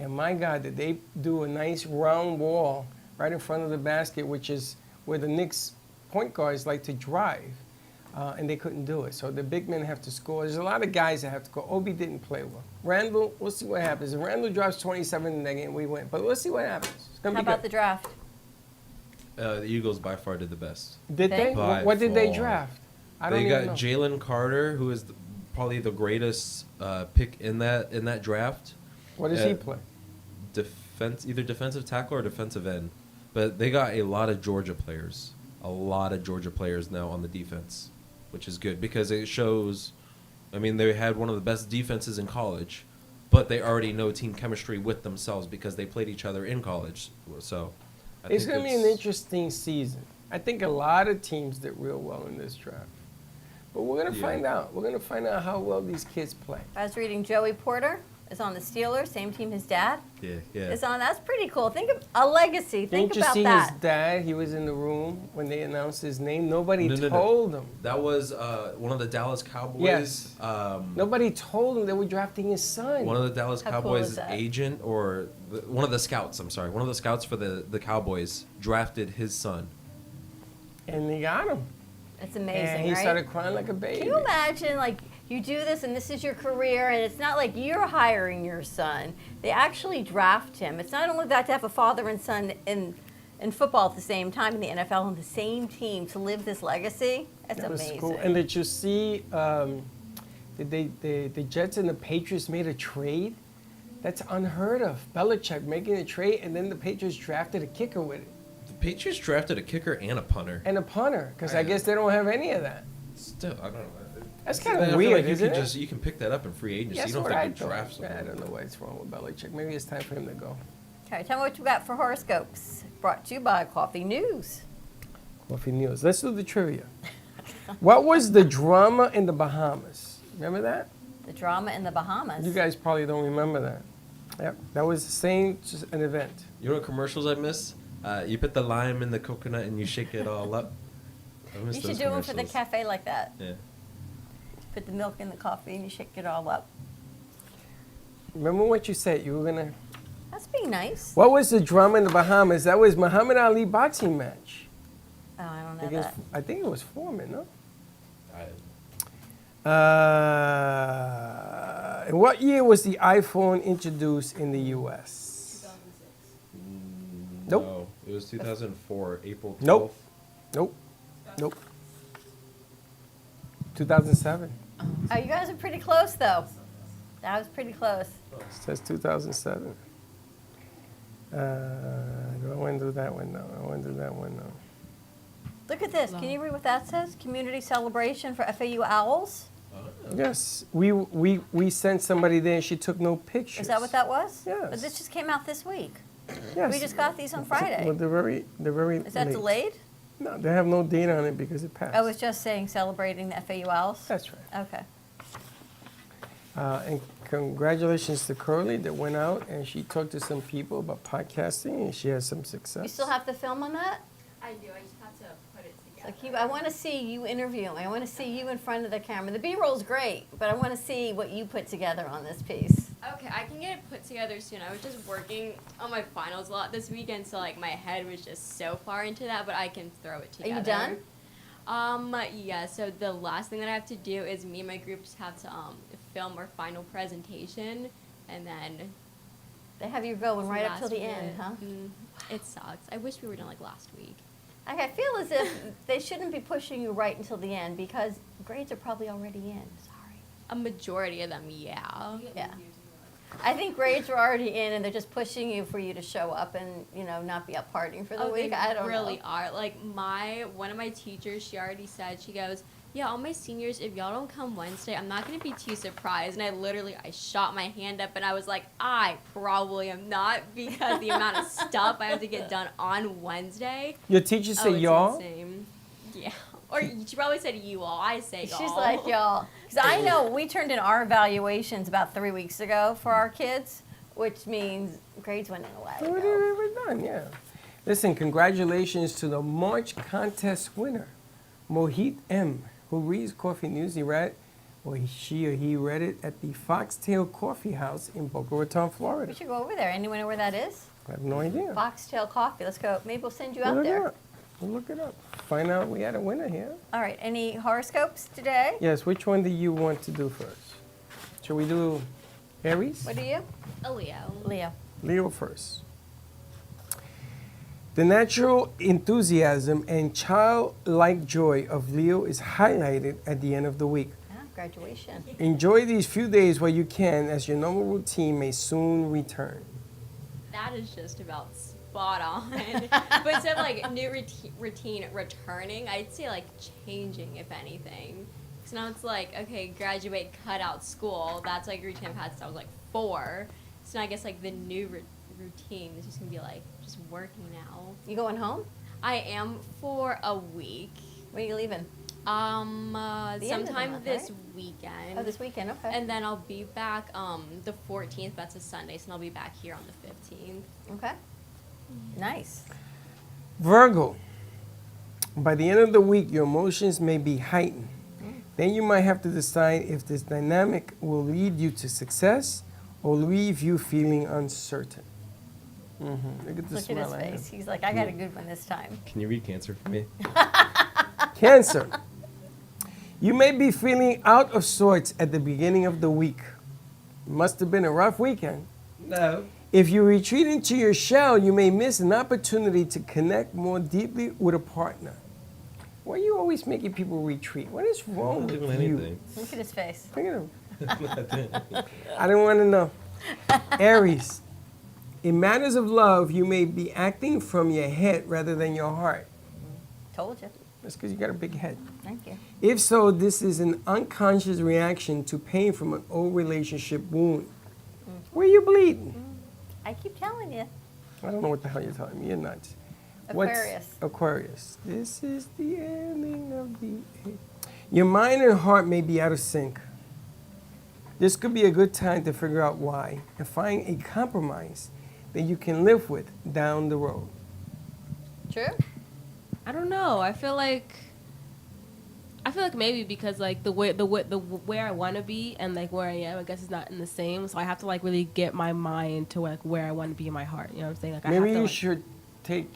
And my God, did they do a nice round wall right in front of the basket, which is where the Knicks point guards like to drive. And they couldn't do it. So the big men have to score. There's a lot of guys that have to go. Obi didn't play well. Randall, we'll see what happens. If Randall drops 27 in that game, we win. But we'll see what happens. It's going How to be about the good. draft? The Eagles by far did the best. Did they? Thank- By What did they far. draft? I don't They even got know. Jalen Carter, who is probably the greatest pick in that draft. What does he Uh, play? Either defensive tackle or defensive end. But they got a lot of Georgia players. A lot of Georgia players now on the defense, which is good because it shows. I mean, they had one of the best defenses in college, but they already know team chemistry with themselves because they played each other in college. So, It's going to be an interesting season. I think a lot of teams did real well in this draft. But we're going to Yeah. find out. We're going to find out how well these kids play. I was reading Joey Porter is on the Steelers, same team his dad Yeah, is on. That's pretty cool. Think of a legacy. Think Didn't you about see that. his dad? He was in the room when they announced his name. Nobody No. told him. That was one of the Dallas Cowboys. Yes. Um, Nobody told him they were drafting his son. One of the Dallas How cool Cowboys is that? agent or one of the scouts, I'm sorry, one of the scouts for the Cowboys drafted his son. And they got him. It's amazing, And he right? started crying like a baby. Can you imagine, like, you do this and this is your career, and it's not like you're hiring your son. They actually draft him. It's not only that to have a father and son in football at the same time in the NFL on the same team to live this legacy. That's That was amazing. cool. And did you see the Jets and the Patriots made a trade? That's unheard of. Belichick making a trade, and then the Patriots drafted a kicker with it. The Patriots drafted a kicker and a punter. And a punter, because I guess they don't have any of that. Still, I don't know. That's I kind feel of weird, like isn't you it? you can pick that up in free agency. That's you don't what have I to thought. draft I someone. don't know what's wrong with Belichick. Maybe it's time for him to go. Okay, tell me what you got for horoscopes. Brought to you by Coffee News. Coffee News. Let's do the trivia. What was the drama in the Bahamas? Remember that? The drama in the Bahamas. You guys probably don't remember that. Yep, that was the same, just an event. You know what commercials I miss? You put the lime in the coconut and you shake it all up. I miss You those should do one for the commercials. cafe like that. Yeah. Put the milk in the coffee and you shake it all up. Remember what you said? You were gonna. That's being nice. What was the drama in the Bahamas? That was Muhammad Ali boxing match. Oh, I don't know Against, that. I think it was Foreman, no? I- In what year was the iPhone introduced in the U.S.? Nope. No, it was 2004, April 12th. Nope. Nope. Nope. 2007. Oh, you guys are pretty close, though. That was pretty close. It says 2007. Do I want to do that one? No. I want to do that one? No. Look at this. Can you read what that says? Community celebration for FAU Owls. Yes. We sent somebody there and she took no pictures. Is that what that was? Yes. But this just came out this week. Yes. We just got these on Friday. Well, they're very Is that late. delayed? No, they have no date on it because it passed. I was just saying celebrating the FAU Owls. That's right. Okay. And congratulations to Curly that went out and she talked to some people about podcasting and she has some success. You still have to film on that? I do. I just have to put it together. Like I want to see you interviewing. I want to see you in front of the camera. The B-roll's great, but I want to see what you put together on this piece. Okay, I can get it put together soon. I was just working on my finals a lot this weekend, so like my head was just so far into that, but I can throw it Are together. you done? Yeah, so the last thing that I have to do is me and my group just have to film our final presentation, and then They have you going right up till the last end, minute. huh? It sucks. I wish we were done like last week. Like, I feel as if they shouldn't be pushing you right until the end because grades are probably already in. Sorry. A majority of them, yeah. Yeah. I think grades are already in and they're just pushing you for you to show up and, not be up partying for the week. They I don't really know. are. Like one of my teachers, she already said, she goes, yeah, all my seniors, if y'all don't come Wednesday, I'm not going to be too surprised. And I shot my hand up and I was like, I probably am not because the amount of stuff I have to get done on Wednesday. Your teacher said it's y'all? insane. Yeah. Or she probably said you all. I say y'all. She's like, y'all. Because I know we turned in our evaluations about 3 weeks ago for our kids, which means grades went in a while ago. We're done, yeah. Listen, congratulations to the March contest winner, Mohit M., who reads Coffee News. She or he read it at the Foxtail Coffee House in Boca Raton, Florida. We should go over there. Anyone know where that is? I have no idea. Foxtail Coffee. Let's go. Maybe we'll send you out Look it there. up. We'll look it up. Find out we had a winner here. All right. Any horoscopes today? Yes, which one do you want to do first? Shall we do Aries? What are you? a Leo. Leo. Leo first. The natural enthusiasm and childlike joy of Leo is highlighted at the end of the week. Ah, graduation. Enjoy these few days while you can, as your normal routine may soon return. That is just about spot on. But instead of like new routine returning, I'd say like changing, if anything. Because now it's like, okay, graduate, cut out school. That's like routine I've had since I was like 4. So now I guess like the new routine is just going to be like just working now. You going home? I am for a week. When are you leaving? end of the Sometime month, this right? weekend. Oh, this weekend. Okay. And then I'll be back the 14th. That's a Sunday, so I'll be back here on the 15th. Okay. Nice. Virgo, by the end of the week, your emotions may be heightened. Then you might have to decide if this dynamic will lead you to success or leave you feeling uncertain. Look at the Look at smile his I have. face. He's like, I got a good one this time. Can you read Cancer for me? Cancer. You may be feeling out of sorts at the beginning of the week. Must have been a rough weekend. No. If you retreat into your shell, you may miss an opportunity to connect more deeply with a partner. Why are you always making people retreat? What is wrong with you? Look at his face. Look at him. I don't want to know. Aries. In matters of love, you may be acting from your head rather than your heart. Told you. That's because you got a big head. Thank you. If so, this is an unconscious reaction to pain from an old relationship wound. Where you bleeding? I keep telling you. I don't know what the hell you're telling me. You're nuts. Aquarius. Aquarius. This is the ending of the. Your mind and heart may be out of sync. This could be a good time to figure out why and find a compromise that you can live with down the road. True? I don't know. I feel like maybe because like the where I want to be and like where I am, I guess is not in the same. So I have to like really get my mind to like where I want to be in my heart. You know what I'm saying? Like Maybe I have to, you like, should take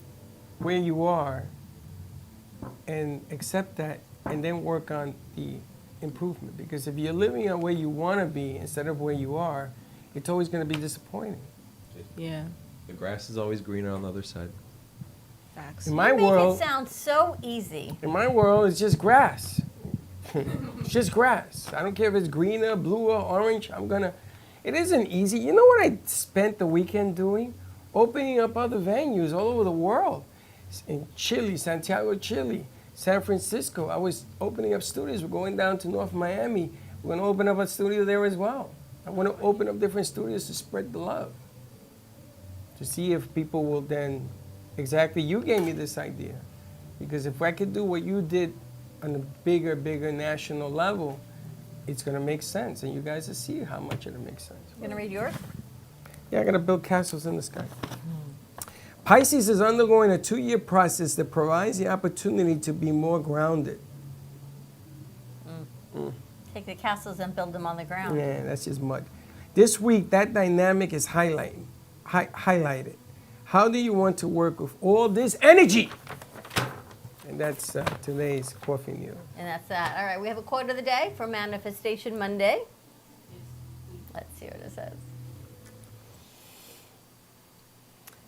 where you are and accept that and then work on the improvement. Because if you're living on where you want to be instead of where you are, it's always going to be disappointing. Yeah. The grass is always greener on the other side. Facts. In my You make world, it sound so easy. in my world, it's just grass. It's just grass. I don't care if it's green or blue or orange. It isn't easy. You know what I spent the weekend doing? Opening up other venues all over the world. In Chile, Santiago, Chile, San Francisco. I was opening up studios. We're going down to North Miami. We're going to open up a studio there as well. I want to open up different studios to spread the love. To see if people will then, exactly, you gave me this idea. Because if I could do what you did on a bigger national level, it's going to make sense. And you guys will see how much it'll make sense. You gonna read yours? Yeah, I got to build castles in the sky. Pisces is undergoing a 2-year process that provides the opportunity to be more grounded. Take the castles and build them on the ground. Yeah, that's just mud. This week, that dynamic is highlighted. How do you want to work with all this energy? And that's today's coffee news. And that's that. All right, we have a quote of the day for Manifestation Monday. Let's see what it says.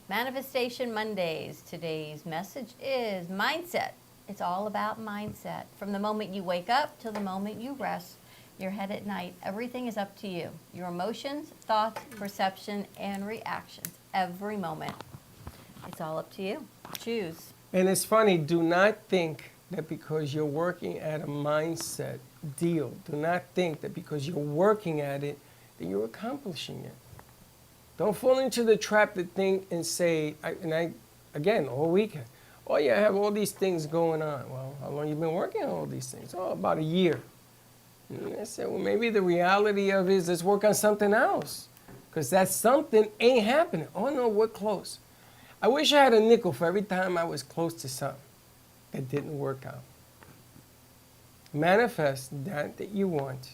Manifestation Mondays. Today's message is mindset. It's all about mindset. From the moment you wake up till the moment you rest your head at night, everything is up to you. Your emotions, thoughts, perception, and reactions. Every moment. It's all up to you. Choose. And it's funny, do not think that because you're working at a mindset deal, do not think that because you're working at it, that you're accomplishing it. Don't fall into the trap to think and say, again, all weekend, oh yeah, I have all these things going on. Well, how long you been working on all these things? Oh, about a year. And I said, well, maybe the reality of it is let's work on something else. Because that something ain't happening. Oh no, we're close. I wish I had a nickel for every time I was close to something that didn't work out. Manifest that you want,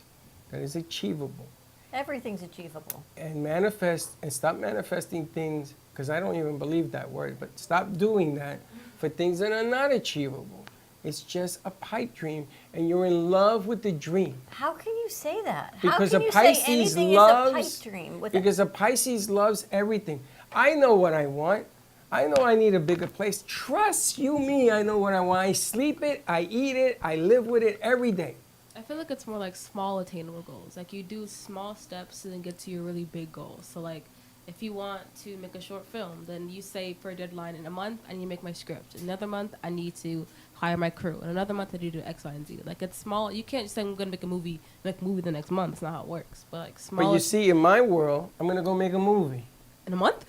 that is achievable. Everything's achievable. And manifest, and stop manifesting things, because I don't even believe that word, but stop doing that for things that are not achievable. It's just a pipe dream, and you're in love with the dream. How can you say that? Because How a can you Pisces say anything loves, is a pipe dream? because a Pisces loves everything. I know what I want. I know I need a bigger place. Trust you me, I know what I want. I sleep it, I eat it, I live with it every day. I feel like it's more like small attainable goals. Like you do small steps to then get to your really big goals. So like if you want to make a short film, then you say for a deadline in a month, I need to make my script. Another month, I need to hire my crew. And another month, I need to do X, Y, and Z. Like it's small. You can't just say I'm going to make a movie the next month. It's not how it works. But like small. But you see, in my world, I'm going to go make a movie. In a month?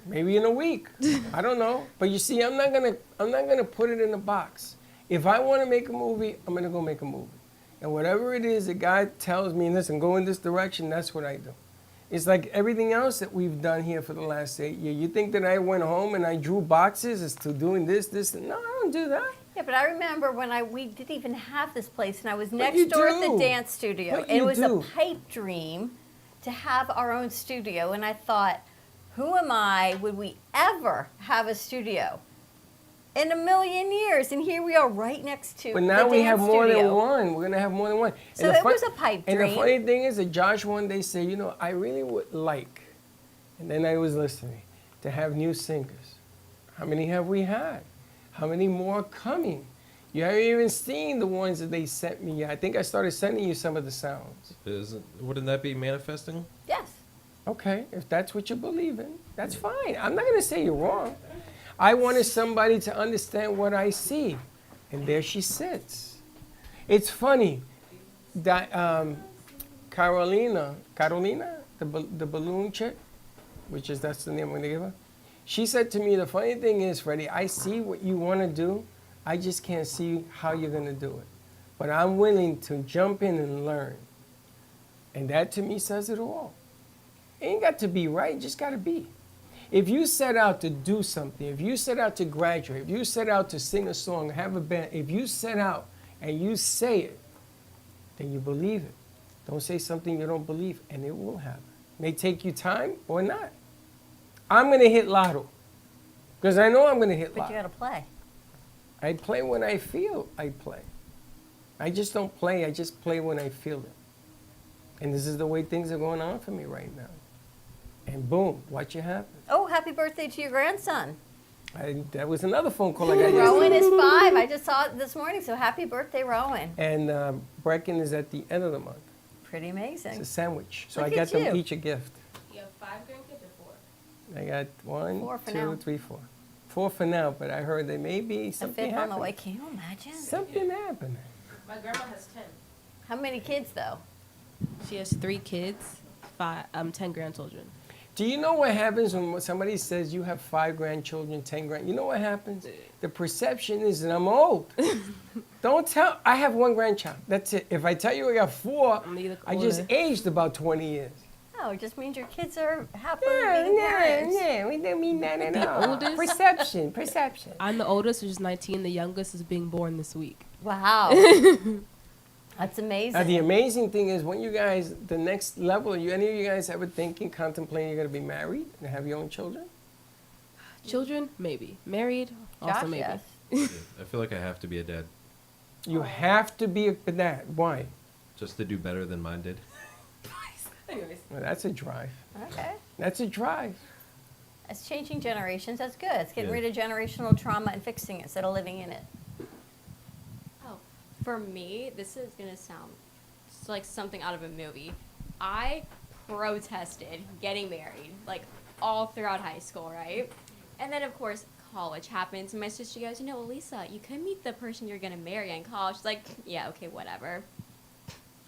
Maybe in a week. I don't know. But you see, I'm not gonna put it in a box. If I want to make a movie, I'm gonna go make a movie. And whatever it is that God tells me, listen, go in this direction, that's what I do. It's like everything else that we've done here for the last 8 years. You think that I went home and I drew boxes as to doing this, no, I don't do that. Yeah, but I remember when we didn't even have this place, and I was But next you door at the do. dance studio. But And it you was do. a pipe dream to have our own studio, and I thought, who am I? Would we ever have a studio? In a million years, and here we are right next to But now the we have dance more than studio. one. We're gonna have more than one. So And the it was a pipe And dream. the funny thing is that Josh one day said, I really would like, and then I was listening, to have new singers. How many have we had? How many more are coming? You haven't even seen the ones that they sent me yet. I think I started sending you some of the sounds. Wouldn't that be manifesting? Yes. Okay, if that's what you believe in, that's fine. I'm not gonna say you're wrong. I wanted somebody to understand what I see. And there she sits. It's funny that Carolina, the balloon chick, that's the name I'm gonna give her. She said to me, the funny thing is, Freddie, I see what you wanna do. I just can't see how you're gonna do it. But I'm willing to jump in and learn. And that to me says it all. It ain't got to be right, it just got to be. If you set out to do something, if you set out to graduate, if you set out to sing a song, have a band, if you set out and you say it, then you believe it. Don't say something you don't believe, and it will happen. It may take you time or not. I'm going to hit lotto because I know I'm going to hit But lotto. you got to play. I play when I feel I play. I just don't play, I just play when I feel it. And this is the way things are going on for me right now. And boom, watch it happen. Oh, happy birthday to your grandson. That was another phone call I got Rowan yesterday. is 5. I just saw it this morning, so happy birthday, Rowan. And Brecken is at the end of the month. Pretty It's amazing. a sandwich. So Look I got at them you. each a gift. You have 5 grandkids or 4? I got 1, 4 for 2, now. 3, 4. 4 for now, but I heard there may be A something 5th on the way. happening. Can you imagine? Something happening. My grandma has 10. How many kids, though? She has 3 kids, 10 grandchildren. Do you know what happens when somebody says you have 5 grandchildren, 10 grand? You know what happens? The perception is that I'm old. Don't tell. I have 1 grandchild. That's it. If I tell you I got 4, You look I just older. aged about 20 years. Oh, it just means your kids are happily being parents. we don't mean that at The all. oldest? Perception. I'm the oldest, which is 19. The youngest is being born this week. Wow. That's amazing. Now, the amazing thing is when you guys, the next level, any of you guys ever thinking, contemplating you're going to be married and have your own children? Children, maybe. Married, Josh, also maybe. yes. I feel like I have to be a dad You have to be a dad. Why? just to do better than mine did. Anyways. Well, that's a drive. Okay. That's a drive. It's changing generations. That's good. It's getting Yeah. rid of generational trauma and fixing it instead of living in it. Oh, for me, this is gonna sound like something out of a movie. I protested getting married, like all throughout high school, right? And then of course college happens, and my sister goes, Elisa, you could meet the person you're gonna marry in college. She's like, yeah, okay, whatever.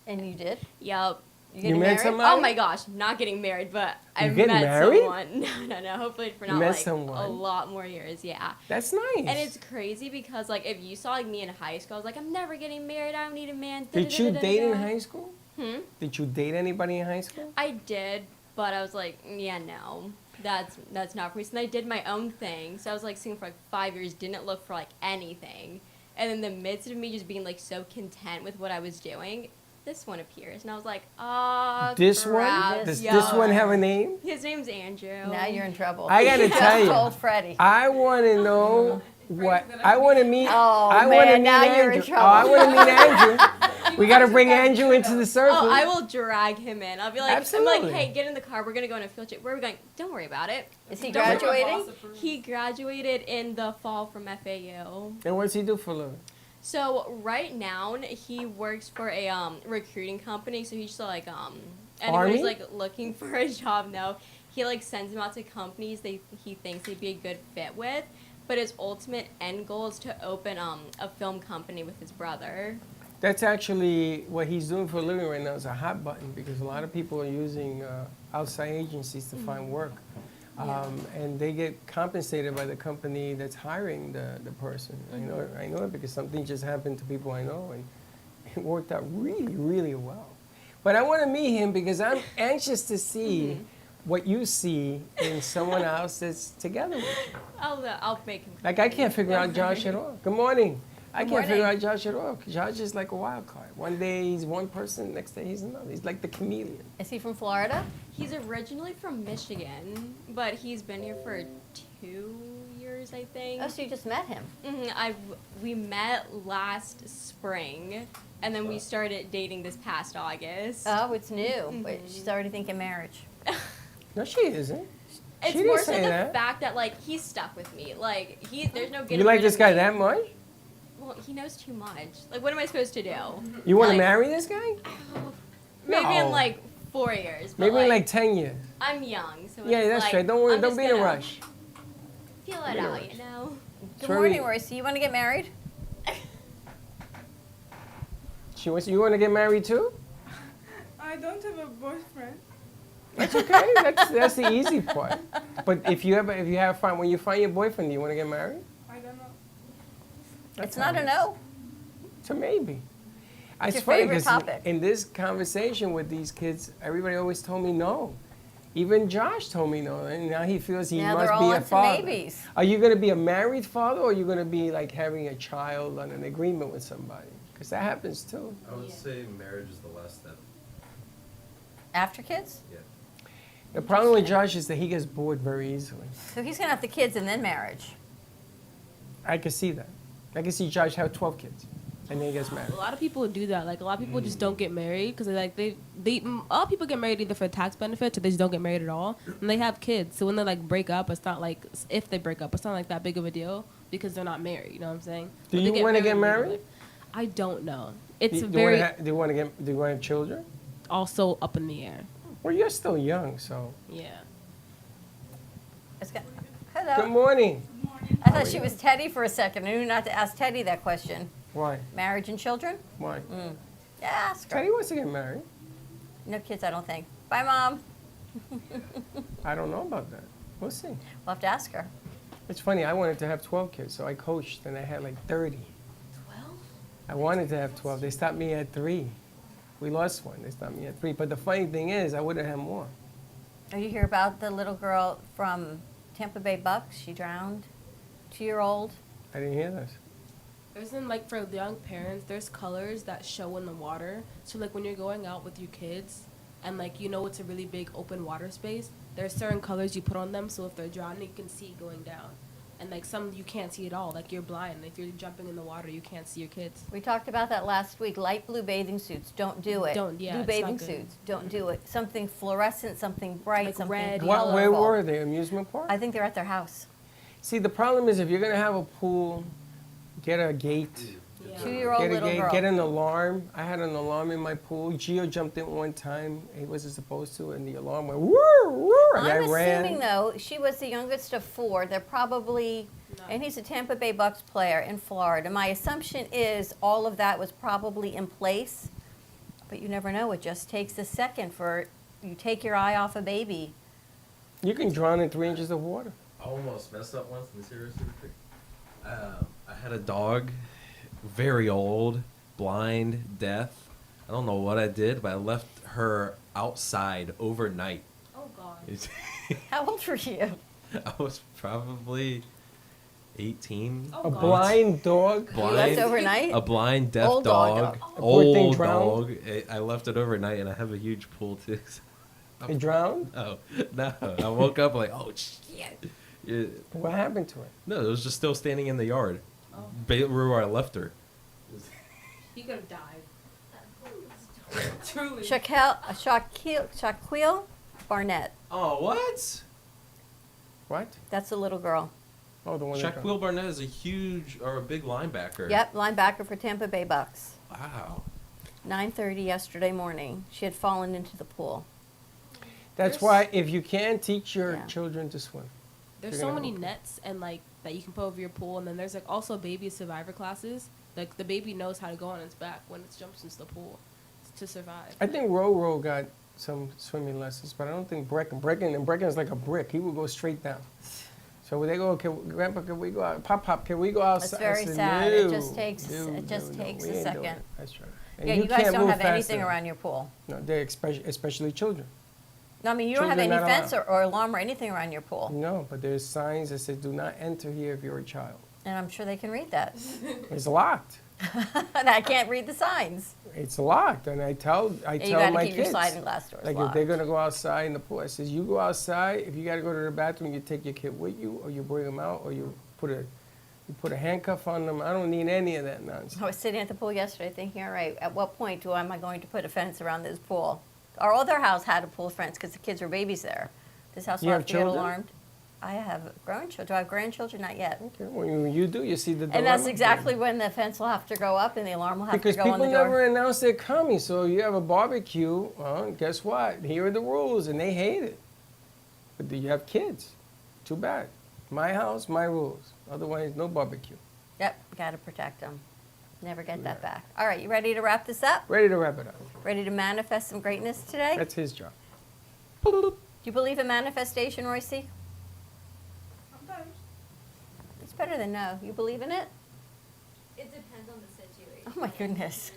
And you did? Yup. You You getting met married? somebody? Oh my gosh, not getting married, but I You met getting married? someone. No, hopefully for You not met like someone? a lot more years, yeah. That's nice. And it's crazy because like if you saw like me in high school, I was like, I'm never getting married. I don't need a man. Did you date in Da-da-da-da-da. high school? Hmm? Did you date anybody in high school? I did, but I was like, yeah, no, that's not for me. So then I did my own thing. So I was like single for like 5 years, didn't look for like anything, and in the midst of me just being like so content with what I was doing, this one appears, and I was like, This crap, one? Does yo. this one have a name? His name's Andrew. Now you're in trouble. I gotta Just tell you, told Freddie. I want to know what I want to meet. Oh, I want to man, meet now Andrew. you're in Oh, I trouble. want to meet Andrew. We got to bring Andrew into the circle. Oh, I will drag him in. I'll be like, I'm Absolutely. like, hey, get in the car. We're gonna go on a field trip. Where are we going? Don't worry about it. Is he Don't worry. graduating? He graduated in the fall from FAU. And what's he do for a living? So right now he works for a recruiting company. So he's just like anyone Army? who's like looking for a job. No, he like sends them out to companies he thinks they'd be a good fit with. But his ultimate end goal is to open a film company with his brother. That's actually what he's doing for a living right now is a hot button because a lot of people are using outside agencies to find work. And they get compensated by the company that's hiring the person. I know it because something just happened to people I know and it worked out really, really well. But I want to meet him because I'm anxious to see what you see in someone else that's together with you. I'll make him. Like I can't figure out Josh at all. Good morning. I Good can't figure morning. out Josh at all. 'Cause Josh is like a wild card. One day he's one person, next day he's another. He's like the chameleon. Is he from Florida? He's originally from Michigan, but he's been here for 2 years, I think. Oh, so you just met him. We met last spring, and then we started dating this past August. Oh, it's new. But she's already thinking marriage. No, she isn't. It's she more didn't so say the that. fact that like he's stuck with me. Like there's no getting You like rid this of guy me. that much? Well, he knows too much. Like, what am I supposed to do? You want to Like- marry this guy? Maybe No. in like 4 years. But Maybe in like 10 years. I'm young, so Yeah, it's that's like, right. Don't worry. I'm Don't just be in a gonna rush. Feel it in a out, rush. you know. Good Sorry. morning, Royce. So you want to get married? She wants. You want to get married too? I don't have a boyfriend. That's okay. that's the easy part. But if you have fun, when you find your boyfriend, do you want to get married? I don't know. It's not a no. It's a maybe. What's It's your funny favorite 'cause topic? in this conversation with these kids, everybody always told me no. Even Josh told me no, and now he feels he Now must they're be all a into father. maybes. Are you going to be a married father, or are you going to be like having a child on an agreement with somebody? Because that happens too. I would say marriage is the last step. After kids? Yeah. The problem with Josh is that he gets bored very easily. So he's going to have the kids and then marriage. I can see that. I can see Josh have 12 kids. and then he gets married. A lot of people do that. Like a lot of people just don't get married because they a lot of people get married either for tax benefits or they just don't get married at all, and they have kids. So when they like break up, it's not like if they break up, it's not like that big of a deal because they're not married. You know what I'm saying? Do But they you want to get later. married? I don't know. It's Do very you want to have children? also up in the air. Well, you're still young, so. Yeah. Let's go. Good Hello. morning. I thought she was Teddy for a second. I knew not to ask Teddy that question. Why? Marriage and children? Why? Yeah, ask her. Teddy wants to get married. No kids, I don't think. Bye, Mom. I don't know about that. We'll see. We'll have to ask her. It's funny. I wanted to have 12 kids, so I coached, and I had like 30. 12? I wanted to have 12. They stopped me at 3. We lost one. They stopped me at 3. But the funny thing is, I would have had more. Did you hear about the little girl from Tampa Bay Bucks? She drowned. 2-year-old. I didn't hear this. There's like for the young parents, there's colors that show in the water. So like when you're going out with your kids and like you know it's a really big open water space, there's certain colors you put on them so if they're drowning you can see going down. And like some you can't see at all, like you're blind. If you're jumping in the water you can't see your kids. We talked about that last week. Light blue bathing suits, don't do it. Don't, yeah, Do it's bathing not good. suits, don't do it. Something fluorescent, something bright, Like something red, colorful. Where were they? Amusement park? I think they're at their house. See, the problem is if you're going to have a pool, get a gate. Yeah. 2-year-old Get a little gate, girl. get an alarm. I had an alarm in my pool. Gio jumped in one time. He wasn't supposed to, and the alarm went woo, woo. And I I'm ran. assuming, though, she was the youngest of 4. They're probably, and he's a Tampa Bay Bucks player in Florida. My assumption is all of that was probably in place, but you never know. It just takes a second for you take your eye off a baby. You can drown in 3 inches of water. I almost messed up once. Let me see her super quick. I had a dog, very old, blind, deaf. I don't know what I did, but I left her outside overnight. Oh god. How old were you? I was probably 18. A blind dog. You left overnight? A blind, deaf Old dog. dog. A poor thing Old drowned? dog. I left it overnight, and I have a huge pool, too. It drowned? Oh, no. I woke up like, oh, shit. Yeah. What happened to it? No, it was just still standing in the yard. Oh. Where I left her. He could have died. Truly. Shaquille Barnett. Oh, what? What? That's the little girl. Oh, the one that Shaquille Barnett is a big linebacker. Yep, linebacker for Tampa Bay Bucks. Wow. 9:30 yesterday morning. She had fallen into the pool. That's why if you can teach your Yeah. children to swim. There's You're so gonna many help. nets and like that you can put over your pool, and then there's like also baby survivor classes. Like the baby knows how to go on its back when it jumps into the pool to survive. I think Roro got some swimming lessons, but I don't think Brecken's like a brick. He would go straight down. So when they go, Grandpa, can we go out? Pop, can we go outside? It's very I said, sad. It "No, just takes no, a we ain't doing second. it." That's right. And Yeah, you guys can't don't move have anything fast around your pool. enough. No, they especially children. No, I mean, you don't have Children any not fence allowed. or alarm or anything around your pool. No, but there's signs that say, "Do not enter here if you're a child." And I'm sure they can read that. It's locked. And I can't read the signs. It's locked, and I tell And you tell got to my keep kids. your sliding glass doors Like locked. if they're gonna go outside in the pool, I says, you go outside. If you gotta go to the bathroom, you take your kid with you, or you bring them out, or you put a handcuff on them. I don't need any of that nonsense. I was sitting at the pool yesterday thinking, all right, at what point am I going to put a fence around this pool? Our other house had a pool fence because the kids were babies there. This house You will have have to get children? alarmed. I have grown children. Do I have grandchildren? Not yet. Okay, when you do, you see the dilemma. And that's exactly when the fence will have to go up and the alarm will have because to go on the people door. never announce they're coming. So you have a barbecue. Well, guess what? Here are the rules, and they hate it. But do you have kids? Too bad. My house, my rules. Otherwise, no barbecue. Yep, got to protect them. Never get that back. All right, you ready to wrap this up? Ready to wrap it up. Ready to manifest some greatness today? That's his job. Do you believe in manifestation, Royce? Sometimes. It's better than no. You believe in it? It depends on the situation. Oh my goodness.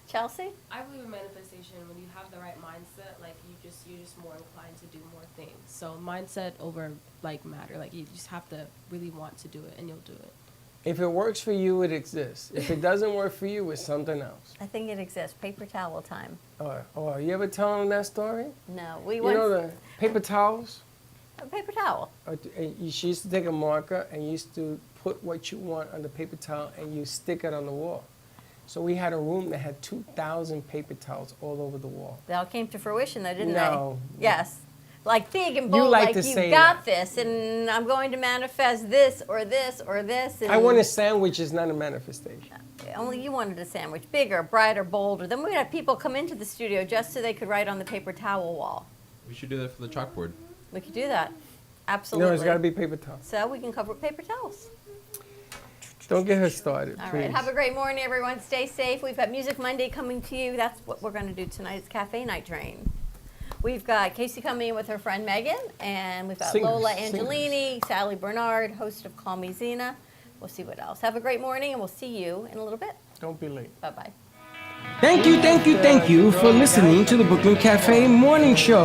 Chelsea? I believe in manifestation. When you have the right mindset, like you're just more inclined to do more things. So mindset over like matter. Like you just have to really want to do it, and you'll do it. If it works for you, it exists. If it doesn't work for you, it's something else. I think it exists. Paper towel time. Oh, you ever tell them that story? No, we You went know the paper towels? a paper towel. She used to take a marker and used to put what you want on the paper towel and you stick it on the wall. So we had a room that had 2,000 paper towels all over the wall. They all came to fruition, though, didn't No. they? Yes. Like big and You bold, like like to you say got that. this, and I'm going to manifest this or this or this. And I want a sandwich is not a manifestation. Only you wanted a sandwich, bigger, brighter, bolder. Then we had people come into the studio just so they could write on the paper towel wall. We should do that for the chalkboard. We could do that. Absolutely. No, it's got to be paper towels. So we can cover it with paper towels. Don't get her started, All please. right. Have a great morning, everyone. Stay safe. We've got Music Monday coming to you. That's what we're going to do tonight. It's Cafe Night Train. We've got Casey coming in with her friend Megan, and we've got Singers, Lola singers. Angelini, Sally Bernard, host of Call Me Zena. We'll see what else. Have a great morning, and we'll see you in a little bit. Don't be late. Bye-bye. Thank you for listening to the Brooklyn Cafe Morning Show.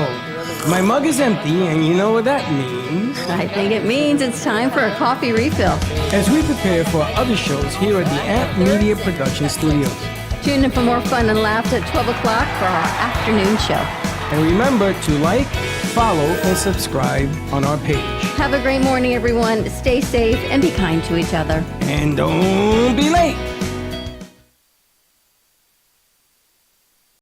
My mug is empty, and you know what that means. I think it means it's time for a coffee refill. As we prepare for other shows here at the Amp Media Production Studios. Tune in for more fun and laughs at 12 o'clock for our afternoon show. And remember to like, follow, and subscribe on our page. Have a great morning, everyone. Stay safe and be kind to each other. And don't be late.